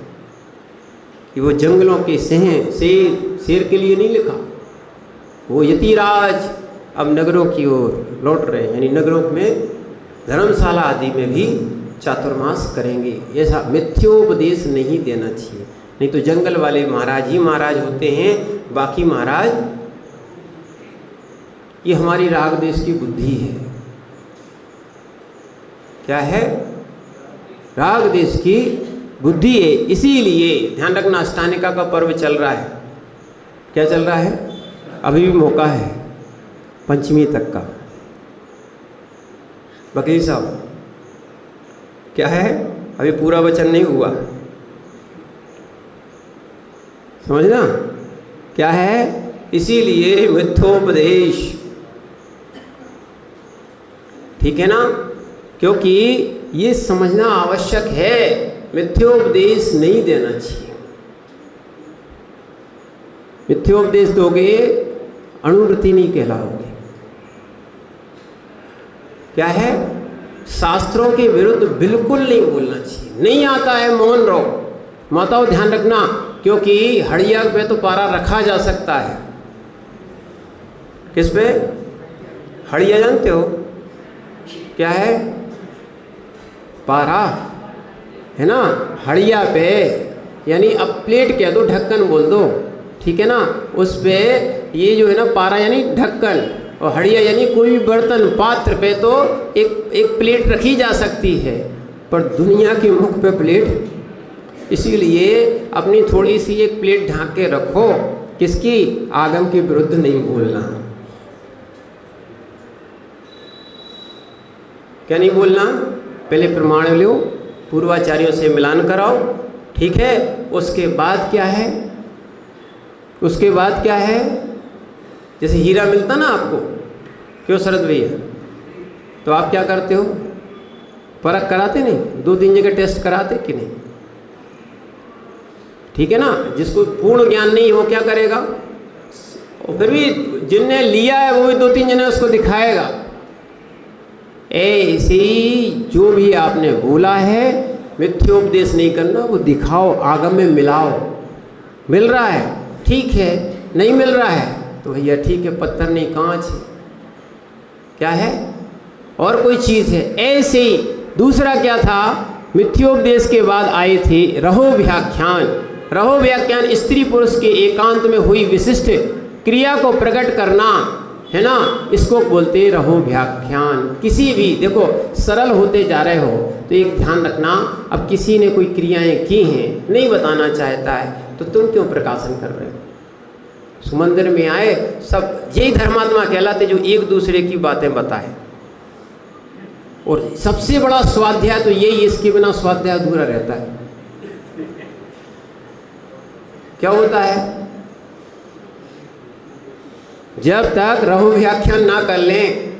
कि वो जंगलों के शेर के लिए नहीं लिखा, वो यतिराज अब नगरों की ओर लौट रहे हैं, यानी नगरों में धर्मशाला आदि में भी चातुर्मास करेंगे। ऐसा मिथ्योपदेश नहीं देना चाहिए, नहीं तो जंगल वाले महाराज ही महाराज होते हैं, बाकी महाराज। ये हमारी राग देश की बुद्धि है। क्या है? राग देश की बुद्धि है। इसीलिए ध्यान रखना, अष्टानिका का पर्व चल रहा है। क्या चल रहा है? अभी भी मौका है पंचमी तक का। वकील साहब क्या है? अभी पूरा वचन नहीं हुआ, समझना क्या है? इसीलिए मिथ्योपदेश, ठीक है ना? क्योंकि ये समझना आवश्यक है, मिथ्योपदेश नहीं देना चाहिए। मिथ्योपदेश दोगे अनुवृत्ति नहीं कहलाओगे। क्या है? शास्त्रों के विरुद्ध बिल्कुल नहीं बोलना चाहिए। नहीं आता है मौन रहो। माताओं ध्यान रखना, क्योंकि हड़िया पे तो पारा रखा जा सकता है। किस पे? हड़िया जानते हो क्या है? पारा है ना, हड़िया पे, यानी अब प्लेट कह दो, ढक्कन बोल दो, ठीक है ना? उस पे ये जो है ना पारा यानी ढक्कन, और हड़िया यानी कोई भी बर्तन पात्र पे तो एक प्लेट रखी जा सकती है, पर दुनिया के मुख पे प्लेट, इसीलिए अपनी थोड़ी सी एक प्लेट ढांक के रखो। किसकी? आगम के विरुद्ध नहीं बोलना। क्या नहीं बोलना? पहले प्रमाण लो, पूर्वाचार्यों से मिलान कराओ, ठीक है? उसके बाद क्या है? उसके बाद क्या है? जैसे हीरा मिलता ना आपको, क्यों शरद भैया, तो आप क्या करते हो? परख कराते नहीं? 2-3 जगह टेस्ट कराते कि नहीं? ठीक है ना? जिसको पूर्ण ज्ञान नहीं हो क्या करेगा? और फिर भी जिनने लिया है वो भी 2-3 जने उसको दिखाएगा। ऐसी जो भी आपने बोला है मिथ्योपदेश नहीं करना, वो दिखाओ, आगम में मिलाओ। मिल रहा है ठीक है, नहीं मिल रहा है तो भैया ठीक है, पत्थर नहीं कांच है। क्या है? और कोई चीज़ है। ऐसे ही दूसरा क्या था? मिथ्योपदेश के बाद आए थे रहो व्याख्यान। रहो व्याख्यान स्त्री पुरुष के एकांत में हुई विशिष्ट क्रिया को प्रकट करना, है ना? इसको बोलते रहो व्याख्यान। किसी भी, देखो सरल होते जा रहे हो तो एक ध्यान रखना, अब किसी ने कोई क्रियाएं की हैं, नहीं बताना चाहता है, तो तुम क्यों प्रकाशन कर रहे हो? सुमंदिर में आए सब, यही धर्मात्मा कहलाते जो एक दूसरे की बातें बताए। और सबसे बड़ा स्वाध्याय तो यही, इसके बिना स्वाध्याय अधूरा रहता है। क्या होता है? जब तक रहो व्याख्यान ना कर लें,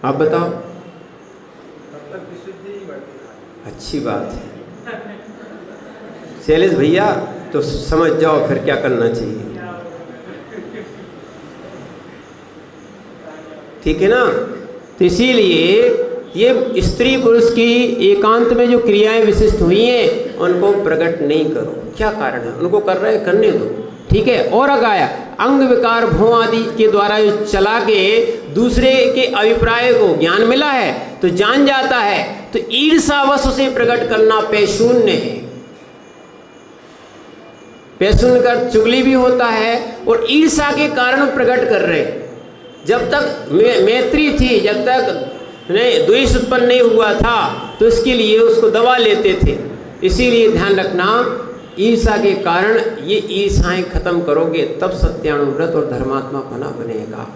आप बताओ, तब तक विशुद्धि नहीं बढ़ती। अच्छी बात है शैलेश भैया, तो समझ जाओ फिर क्या करना चाहिए, ठीक है ना? तो इसीलिए ये स्त्री पुरुष की एकांत में जो क्रियाएं विशिष्ट हुई हैं उनको प्रकट नहीं करो। क्या कारण है? उनको कर रहे करने दो, ठीक है? और अगाया अंग विकार भों आदि के द्वारा जो चला के दूसरे के अभिप्राय को ज्ञान मिला है तो जान जाता है, तो ईर्षावश उसे प्रकट करना पैशून्य है। पैशून्य का चुगली भी होता है और ईर्षा के कारण प्रकट कर रहे। जब तक मैत्री थी, जब तक नहीं द्वेष उत्पन्न नहीं हुआ था, तो इसके लिए उसको दबा लेते थे। इसीलिए ध्यान रखना, ईर्षा के कारण ये ईर्षाएं खत्म करोगे तब सत्यानुव्रत और धर्मात्मा पना बनेगा।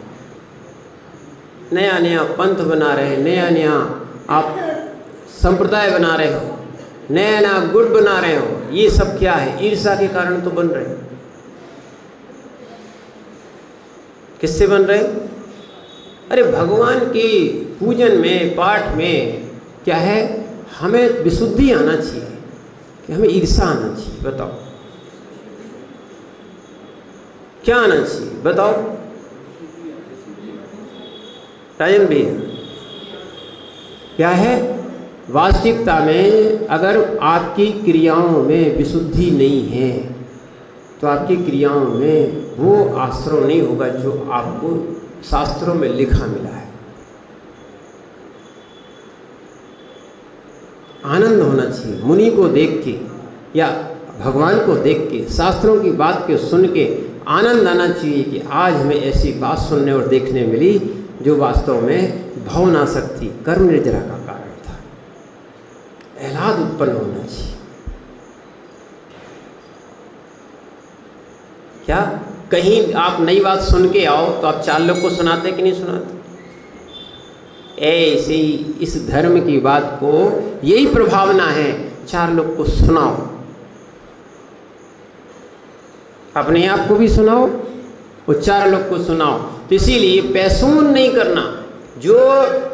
नया नया पंथ बना रहे, नया नया आप संप्रदाय बना रहे हो, नया नया गुट बना रहे हो, ये सब क्या है? ईर्षा के कारण तो बन रहे। किससे बन रहे? अरे भगवान की पूजन में, पाठ में क्या है? हमें विशुद्धि आना चाहिए कि हमें ईर्षा आना चाहिए। बताओ क्या आना चाहिए? बताओ राजन भैया, क्या है? वास्तविकता में अगर आपकी क्रियाओं में विशुद्धि नहीं है, तो आपकी क्रियाओं में वो आश्रय नहीं होगा जो आपको शास्त्रों में लिखा मिला है। आनंद होना चाहिए मुनि को देख के या भगवान को देख के, शास्त्रों की बात को सुन के आनंद आना चाहिए कि आज हमें ऐसी बात सुनने और देखने मिली जो वास्तव में भवनासक्ति कर्म निर्जरा का कारण था। एलाद उत्पन्न होना चाहिए। क्या कहीं आप नई बात सुन के आओ तो आप 4 लोग को सुनाते कि नहीं सुनाते? ऐसे ही इस धर्म की बात को यही प्रभावना है, 4 लोग को सुनाओ, अपने आप को भी सुनाओ और 4 लोग को सुनाओ। तो इसीलिए पैसून नहीं करना, जो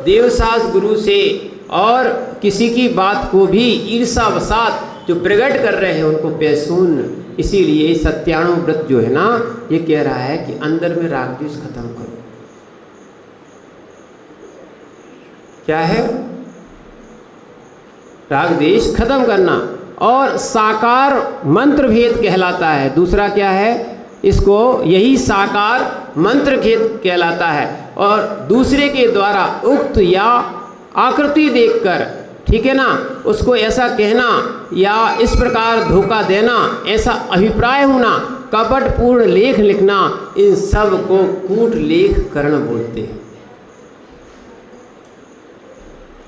देवशास्त्र गुरु से और किसी की बात को भी ईर्षावसात जो प्रकट कर रहे हैं उनको पैसून। इसीलिए सत्यानुव्रत जो है ना, ये कह रहा है कि अंदर में राग द्वेष खत्म करो। क्या है? राग द्वेष खत्म करना। और साकार मंत्र भेद कहलाता है। दूसरा क्या है? इसको यही साकार मंत्र भेद कहलाता है। और दूसरे के द्वारा उक्त या आकृति देखकर, ठीक है ना, उसको ऐसा कहना या इस प्रकार धोखा देना, ऐसा अभिप्राय होना, कपटपूर्ण लेख लिखना, इन सब को कूट लेख करण बोलते हैं।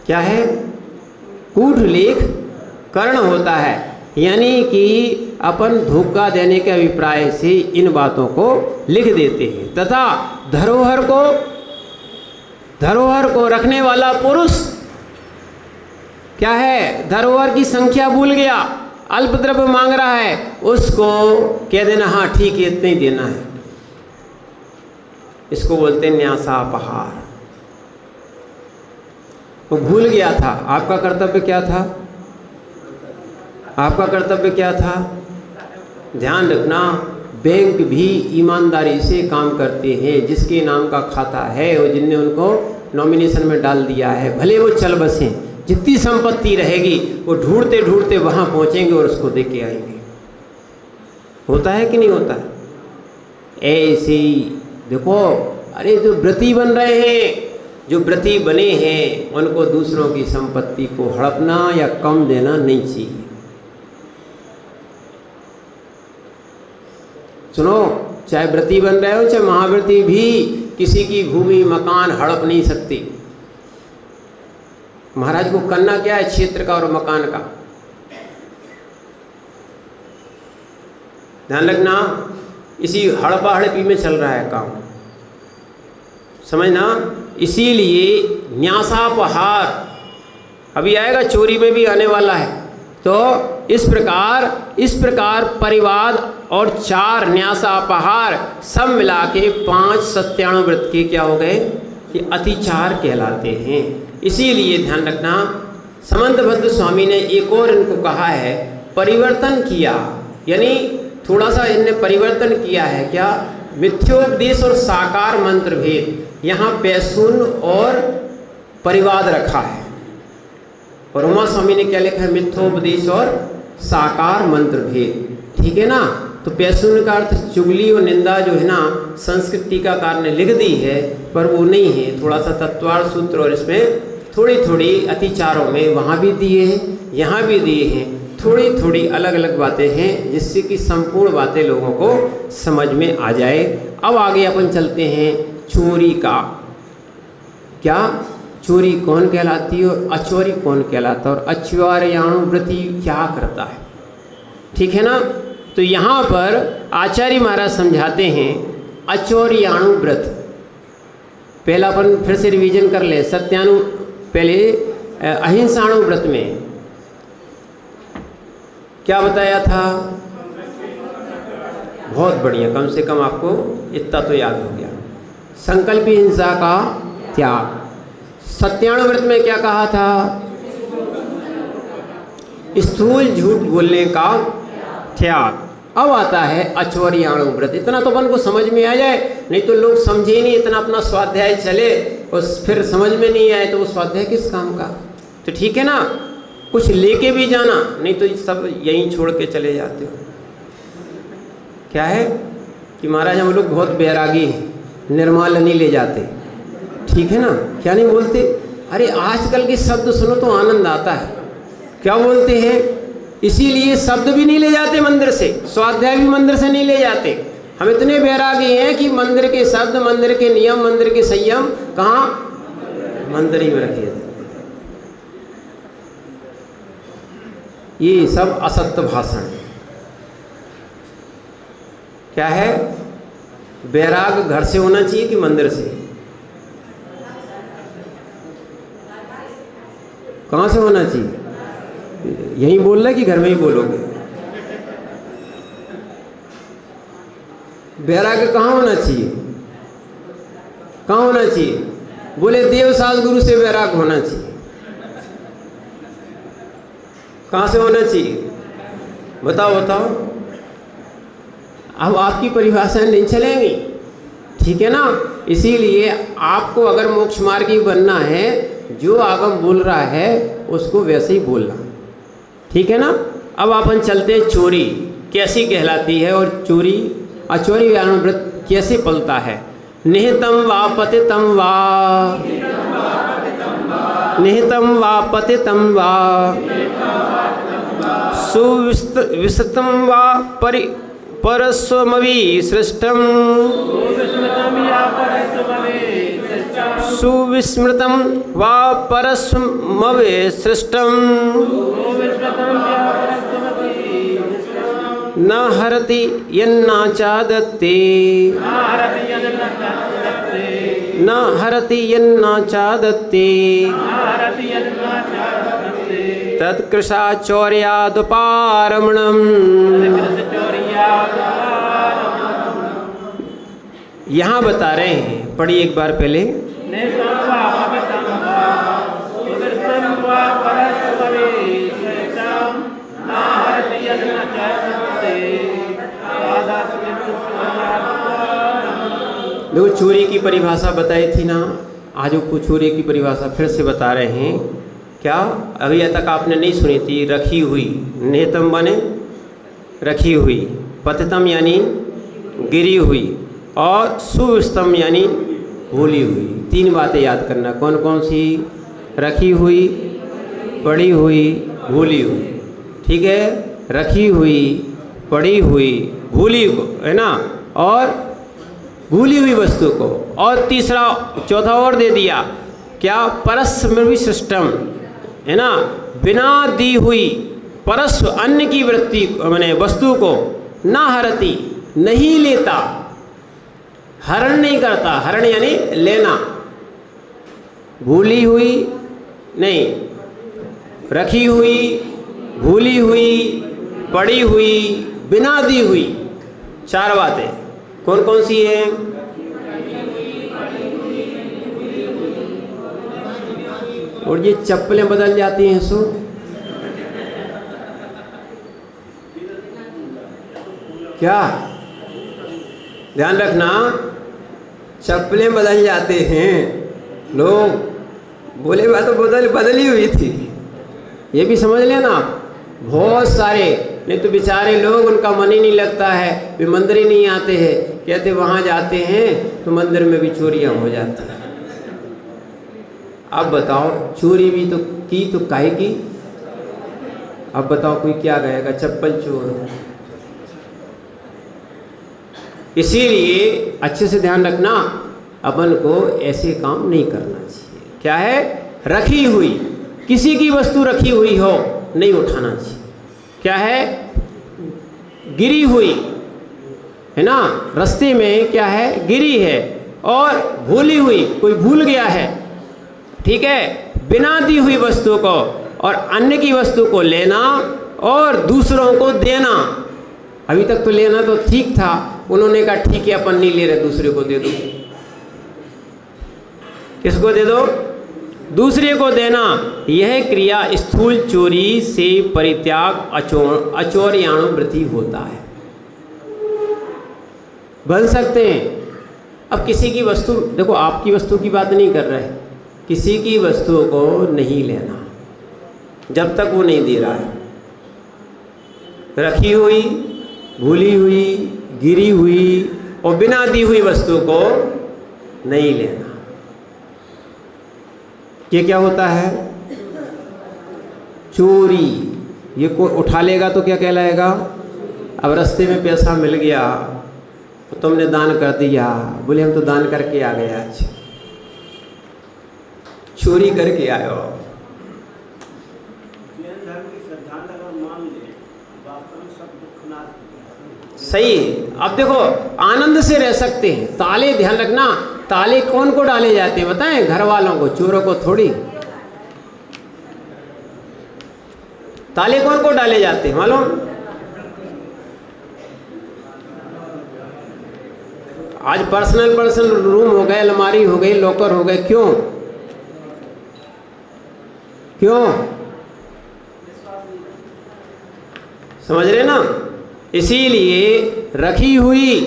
क्या है? कूट लेख करण होता है, यानी कि अपन धोखा देने के अभिप्राय से इन बातों को लिख देते हैं। तथा धरोहर को रखने वाला पुरुष क्या है? धरोहर की संख्या भूल गया, अल्पद्रव्य मांग रहा है, उसको कह देना हाँ ठीक है इतना ही देना है। इसको बोलते हैं न्यासापहार। वो भूल गया था। आपका कर्तव्य क्या था? आपका कर्तव्य क्या था? ध्यान रखना, बैंक भी ईमानदारी से काम करते हैं। जिसके नाम का खाता है और जिनने उनको नॉमिनेशन में डाल दिया है, भले वो चल बसें, जितनी संपत्ति रहेगी वो ढूंढते ढूंढते वहाँ पहुँचेंगे और उसको दे के आएंगे। होता है कि नहीं होता है? ऐसे ही देखो, अरे जो व्रती बन रहे हैं, जो व्रती बने हैं, उनको दूसरों की संपत्ति को हड़पना या कम देना नहीं चाहिए। सुनो, चाहे व्रती बन रहे हो चाहे महाव्रती भी किसी की भूमि मकान हड़प नहीं सकती। महाराज को करना क्या है? क्षेत्र का और मकान का ध्यान रखना। इसी हड़पा हड़पी में चल रहा है काम, समझना। इसीलिए न्यासापहार अभी आएगा, चोरी में भी आने वाला है। तो इस प्रकार परिवाद और 4 न्यासापहार सब मिला के 5 सत्यानुव्रत के क्या हो गए? ये अतिचार कहलाते हैं। इसीलिए ध्यान रखना, समंतभद्र स्वामी ने एक और इनको कहा है, परिवर्तन किया, यानी थोड़ा सा इनने परिवर्तन किया है। क्या? मिथ्योपदेश और साकार मंत्र भेद, यहाँ पैसून और परिवाद रखा है। और उमा स्वामी ने क्या लिखा है? मिथ्योपदेश और साकार मंत्र भेद, ठीक है ना। तो पैसून का अर्थ चुगली और निंदा जो है ना, संस्कृत टीकाकार ने लिख दी है, पर वो नहीं है। थोड़ा सा तत्वार्थ सूत्र और इसमें थोड़ी थोड़ी अतिचारों में वहाँ भी दिए हैं, यहाँ भी दिए हैं, थोड़ी थोड़ी अलग अलग बातें हैं, जिससे कि संपूर्ण बातें लोगों को समझ में आ जाए। अब आगे अपन चलते हैं चोरी का। क्या चोरी कौन कहलाती है और अचोरी कौन कहलाता है, और अचौर्यानुव्रति क्या करता है, ठीक है ना। तो यहाँ पर आचार्य महाराज समझाते हैं अचौर्यानुव्रत। पहला अपन फिर से रिवीजन कर ले। पहले अहिंसाणुव्रत में क्या बताया था? बहुत बढ़िया, कम से कम आपको इतना तो याद हो गया। संकल्प हिंसा का त्याग। सत्यानुव्रत में क्या कहा था? स्थूल झूठ बोलने का त्याग। अब आता है अचौर्यानुव्रत। इतना तो अपन को समझ में आ जाए, नहीं तो लोग समझे ही नहीं। इतना अपना स्वाध्याय चले और फिर समझ में नहीं आए तो वो स्वाध्याय किस काम का? तो ठीक है ना, कुछ लेके भी जाना, नहीं तो सब यहीं छोड़ के चले जाते हो। क्या है कि महाराज हम लोग बहुत बैरागी हैं, निर्माल नहीं ले जाते, ठीक है ना, क्या नहीं बोलते। अरे आजकल के शब्द सुनो तो आनंद आता है, क्या बोलते हैं, इसीलिए शब्द भी नहीं ले जाते मंदिर से, स्वाध्याय भी मंदिर से नहीं ले जाते। हम इतने बैरागी हैं कि मंदिर के शब्द, मंदिर के नियम, मंदिर के संयम कहाँ, मंदिर ही में रखे जाते। ये सब असत्य भाषण है। क्या है, बैराग घर से होना चाहिए कि मंदिर से, कहाँ से होना चाहिए, यहीं बोल रहे कि घर में ही बोलोगे। बैराग कहाँ होना चाहिए, कहाँ होना चाहिए, बोले देव सास गुरु से बैराग होना चाहिए। कहाँ से होना चाहिए, बताओ बताओ। अब आपकी परिभाषाएं नहीं चलेंगी, ठीक है ना। इसीलिए आपको अगर मोक्ष मार्गी बनना है, जो आगम बोल रहा है उसको वैसे ही बोलना, ठीक है ना। अब अपन चलते हैं, चोरी कैसी कहलाती है और चोरी अचोरी व्यानुव्रत कैसे पलता है। निहितम वा पतितम वा, निहितम वा पतितम वा, सुविस्तृतम वा परस्वमवि सृष्टम, सुविस्मृतम वा परस्वमवि सृष्टम, न हरति यन्नाचादत्ते, न हरति यन्नाचादत्ते, तत्कृशाचौर्यादुपारमणम्। यहाँ बता रहे हैं, पढ़िए एक बार पहले। देखो चोरी की परिभाषा बताई थी ना, आज वो चोरी की परिभाषा फिर से बता रहे हैं। क्या अभी तक आपने नहीं सुनी थी, रखी हुई, नेतम बने रखी हुई, पतितम यानी गिरी हुई, और सुविस्तम यानी भूली हुई। तीन बातें याद करना, कौन कौन सी, रखी हुई, पड़ी हुई, भूली हुई, ठीक है। रखी हुई, पड़ी हुई, भूली को, है ना, और भूली हुई वस्तु को, और तीसरा चौथा और दे दिया, क्या, परस्मृति सिस्टम, है ना, बिना दी हुई परस्व अन्य की वृत्ति माने वस्तु को, ना हरती नहीं लेता, हरण नहीं करता, हरण यानी लेना, भूली हुई नहीं, रखी हुई, भूली हुई, पड़ी हुई, बिना दी हुई। चार बातें कौन कौन सी हैं, और ये चप्पलें बदल जाती हैं, सो क्या ध्यान रखना, चप्पलें बदल जाते हैं। लोग बोले बात तो बदली हुई थी, ये भी समझ लेना। बहुत सारे, नहीं तो बेचारे लोग, उनका मन ही नहीं लगता है, वे मंदिर ही नहीं आते हैं, कहते वहाँ जाते हैं तो मंदिर में भी चोरियाँ हो जाती हैं। अब बताओ, चोरी भी तो काहे की, अब बताओ कोई क्या कहेगा, चप्पल चोर। इसीलिए अच्छे से ध्यान रखना, अपन को ऐसे काम नहीं करना चाहिए। क्या है, रखी हुई, किसी की वस्तु रखी हुई हो नहीं उठाना चाहिए। क्या है, गिरी हुई, है ना, रास्ते में क्या है, गिरी है, और भूली हुई, कोई भूल गया है, ठीक है, बिना दी हुई वस्तु को और अन्य की वस्तु को लेना और दूसरों को देना। अभी तक तो लेना तो ठीक था, उन्होंने कहा ठीक है अपन नहीं ले रहे, दूसरे को दे दो। किसको दे दो, दूसरे को देना। यह क्रिया स्थूल चोरी से परित्याग अचौर्यानुवृत्ति होता है। बन सकते हैं। अब किसी की वस्तु, देखो आपकी वस्तु की बात नहीं कर रहे, किसी की वस्तु को नहीं लेना जब तक वो नहीं दे रहा है। रखी हुई, भूली हुई, गिरी हुई और बिना दी हुई वस्तु को नहीं लेना। ये क्या होता है? चोरी। ये कोई उठा लेगा तो क्या कहलाएगा? अब रास्ते में पैसा मिल गया तो तुमने दान कर दिया, बोले हम तो दान करके आ गए, आज चोरी करके आए हो। सही है। अब देखो आनंद से रह सकते हैं। ताले, ध्यान रखना, ताले कौन को डाले जाते हैं बताएं? घर वालों को, चोरों को थोड़ी। ताले कौन को डाले जाते हैं मालूम? आज पर्सनल रूम हो गए, अलमारी हो गई, लॉकर हो गए। क्यों? क्यों? समझ रहे ना? इसीलिए रखी हुई,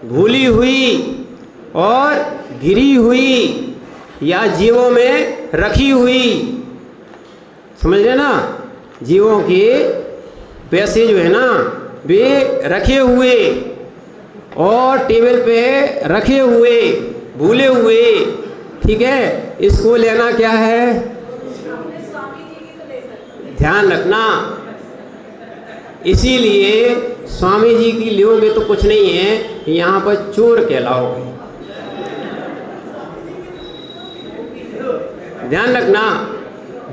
भूली हुई और गिरी हुई या जीवों में रखी हुई, समझ रहे ना? जीवों के पैसे जो है ना वे रखे हुए और टेबल पे रखे हुए, भूले हुए, ठीक है, इसको लेना क्या है? ध्यान रखना। इसीलिए स्वामी जी की लोगे तो कुछ नहीं है, यहाँ पर चोर कहलाओगे। ध्यान रखना,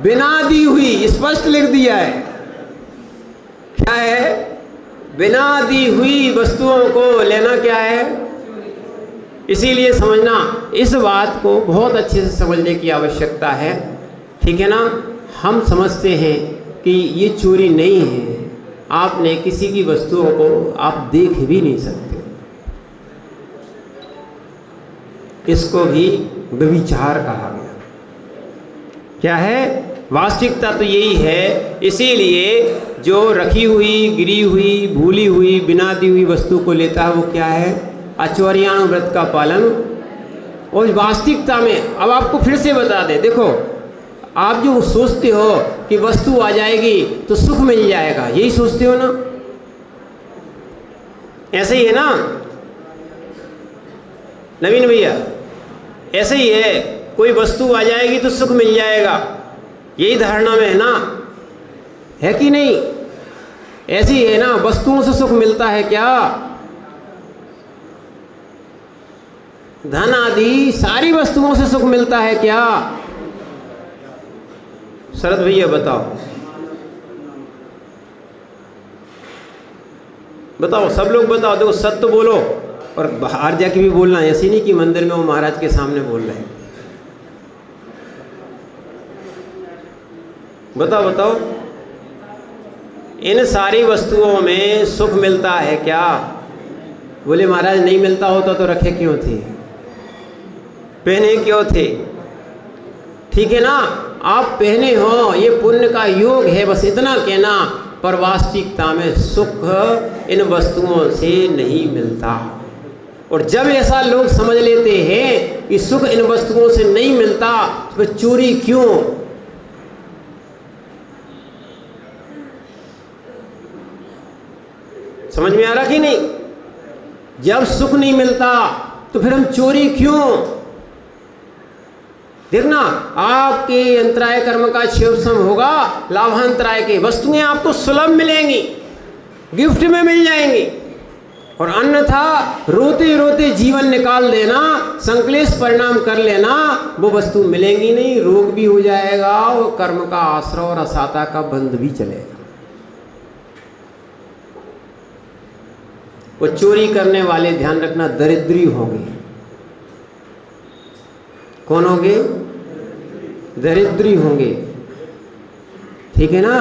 बिना दी हुई, स्पष्ट लिख दिया है। क्या है? बिना दी हुई वस्तुओं को लेना क्या है? इसीलिए समझना, इस बात को बहुत अच्छे से समझने की आवश्यकता है, ठीक है ना? हम समझते हैं कि ये चोरी नहीं है। आपने किसी की वस्तुओं को आप देख भी नहीं सकते, इसको भी व्यभिचार कहा गया। क्या है? वास्तविकता तो यही है। इसीलिए जो रखी हुई, गिरी हुई, भूली हुई, बिना दी हुई वस्तु को लेता है वो क्या है? अचौरियाण व्रत का पालन। और वास्तविकता में अब आपको फिर से बता दें, देखो आप जो सोचते हो कि वस्तु आ जाएगी तो सुख मिल जाएगा, यही सोचते हो ना? ऐसे ही है ना नवीन भैया? ऐसे ही है, कोई वस्तु आ जाएगी तो सुख मिल जाएगा, यही धारणा में है ना? है कि नहीं? ऐसी है ना? वस्तुओं से सुख मिलता है क्या? धन आदि सारी वस्तुओं से सुख मिलता है क्या? शरद भैया बताओ, बताओ, सब लोग बताओ। देखो सत्य बोलो और बाहर जाके भी बोलना, ऐसे नहीं कि मंदिर में वो महाराज के सामने बोल रहे हैं। बताओ बताओ, इन सारी वस्तुओं में सुख मिलता है क्या? बोले महाराज नहीं मिलता होता तो रखे क्यों थे, पहने क्यों थे? ठीक है ना? आप पहने हो, ये पुण्य का योग है, बस इतना कहना। पर वास्तविकता में सुख इन वस्तुओं से नहीं मिलता। और जब ऐसा लोग समझ लेते हैं कि सुख इन वस्तुओं से नहीं मिलता तो फिर चोरी क्यों? समझ में आ रहा कि नहीं? जब सुख नहीं मिलता तो फिर हम चोरी क्यों? देखना, आपके अंतराय कर्म का क्षेपसम होगा लाभांतराय के। वस्तुएं आपको सुलभ मिलेंगी, गिफ्ट में मिल जाएंगी, और अन्यथा रोते रोते जीवन निकाल देना, संक्लेश परिणाम कर लेना, वो वस्तु मिलेंगी नहीं, रोग भी हो जाएगा और कर्म का आश्रय और असाता का बंध भी चलेगा। वो चोरी करने वाले, ध्यान रखना, दरिद्री होंगे। कौन होंगे? दरिद्री होंगे, ठीक है ना?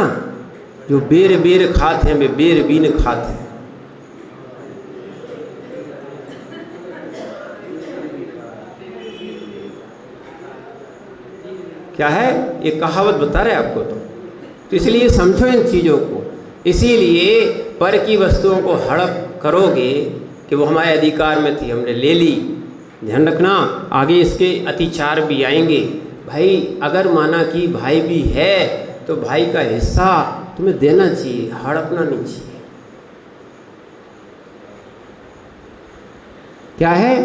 जो बेर बेर खाते हैं वे बेर बीन खाते हैं। क्या है? ये कहावत बता रहे आपको। तो इसलिए समझो इन चीज़ों को। इसीलिए पर की वस्तुओं को हड़प करोगे कि वो हमारे अधिकार में थी, हमने ले ली। ध्यान रखना, आगे इसके अतिचार भी आएंगे। भाई अगर माना कि भाई भी है तो भाई का हिस्सा तुम्हें देना चाहिए, हड़पना नहीं चाहिए। क्या है?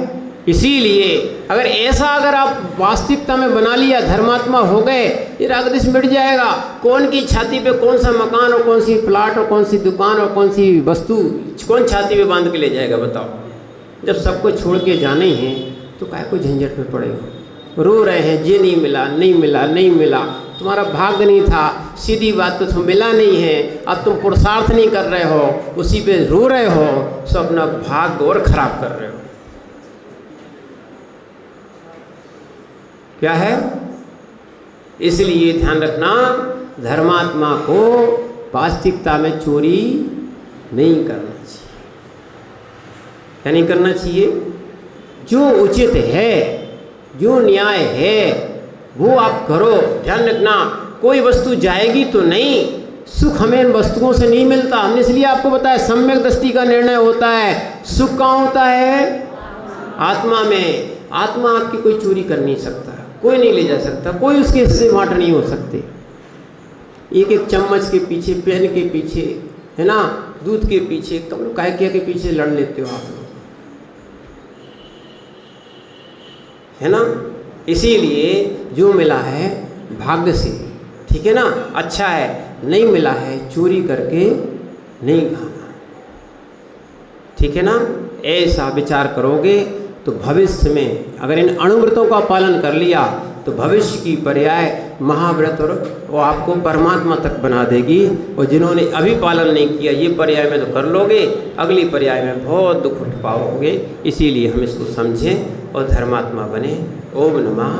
इसीलिए अगर आप वास्तविकता में बना लिया, धर्मात्मा हो गए, ये राग द्वेष मिट जाएगा। कौन की छाती पे कौन सा मकान और कौन सी प्लाट और कौन सी दुकान और कौन सी वस्तु कौन छाती पे बांध के ले जाएगा बताओ? जब सबको छोड़ के जाना ही है तो काहे को झंझट में पड़े हो? रो रहे हैं, ये नहीं मिला, नहीं मिला, नहीं मिला, तुम्हारा भाग्य नहीं था, सीधी बात तो तुम्हें मिला नहीं है, अब तुम पुरुषार्थ नहीं कर रहे हो, उसी पे रो रहे हो, सो अपना भाग्य और खराब कर रहे हो। क्या है? इसलिए ध्यान रखना, धर्मात्मा को वास्तविकता में चोरी नहीं करना चाहिए। क्या नहीं करना चाहिए? जो उचित है, जो न्याय है वो आप करो। ध्यान रखना, कोई वस्तु जाएगी तो नहीं, सुख हमें इन वस्तुओं से नहीं मिलता। हमने इसलिए आपको बताया सम्यक दृष्टि का निर्णय होता है। सुख कहाँ होता है? आत्मा में। आत्मा आपकी कोई चोरी कर नहीं सकता, कोई नहीं ले जा सकता, कोई उसके हिस्से बांट नहीं हो सकते। एक एक चम्मच के पीछे, पेन के पीछे, है ना, दूध के पीछे, कब लोग काय के पीछे लड़ लेते हो आप लोग, है ना। इसीलिए जो मिला है भाग्य से, ठीक है ना, अच्छा है, नहीं मिला है चोरी करके नहीं खाना, ठीक है ना। ऐसा विचार करोगे तो भविष्य में अगर इन अणुव्रतों का पालन कर लिया तो भविष्य की पर्याय महाव्रत और वो आपको परमात्मा तक बना देगी। और जिन्होंने अभी पालन नहीं किया, ये पर्याय में तो कर लोगे, अगली पर्याय में बहुत दुख उठ पाओगे। इसीलिए हम इसको समझें और धर्मात्मा बने। ओम नमः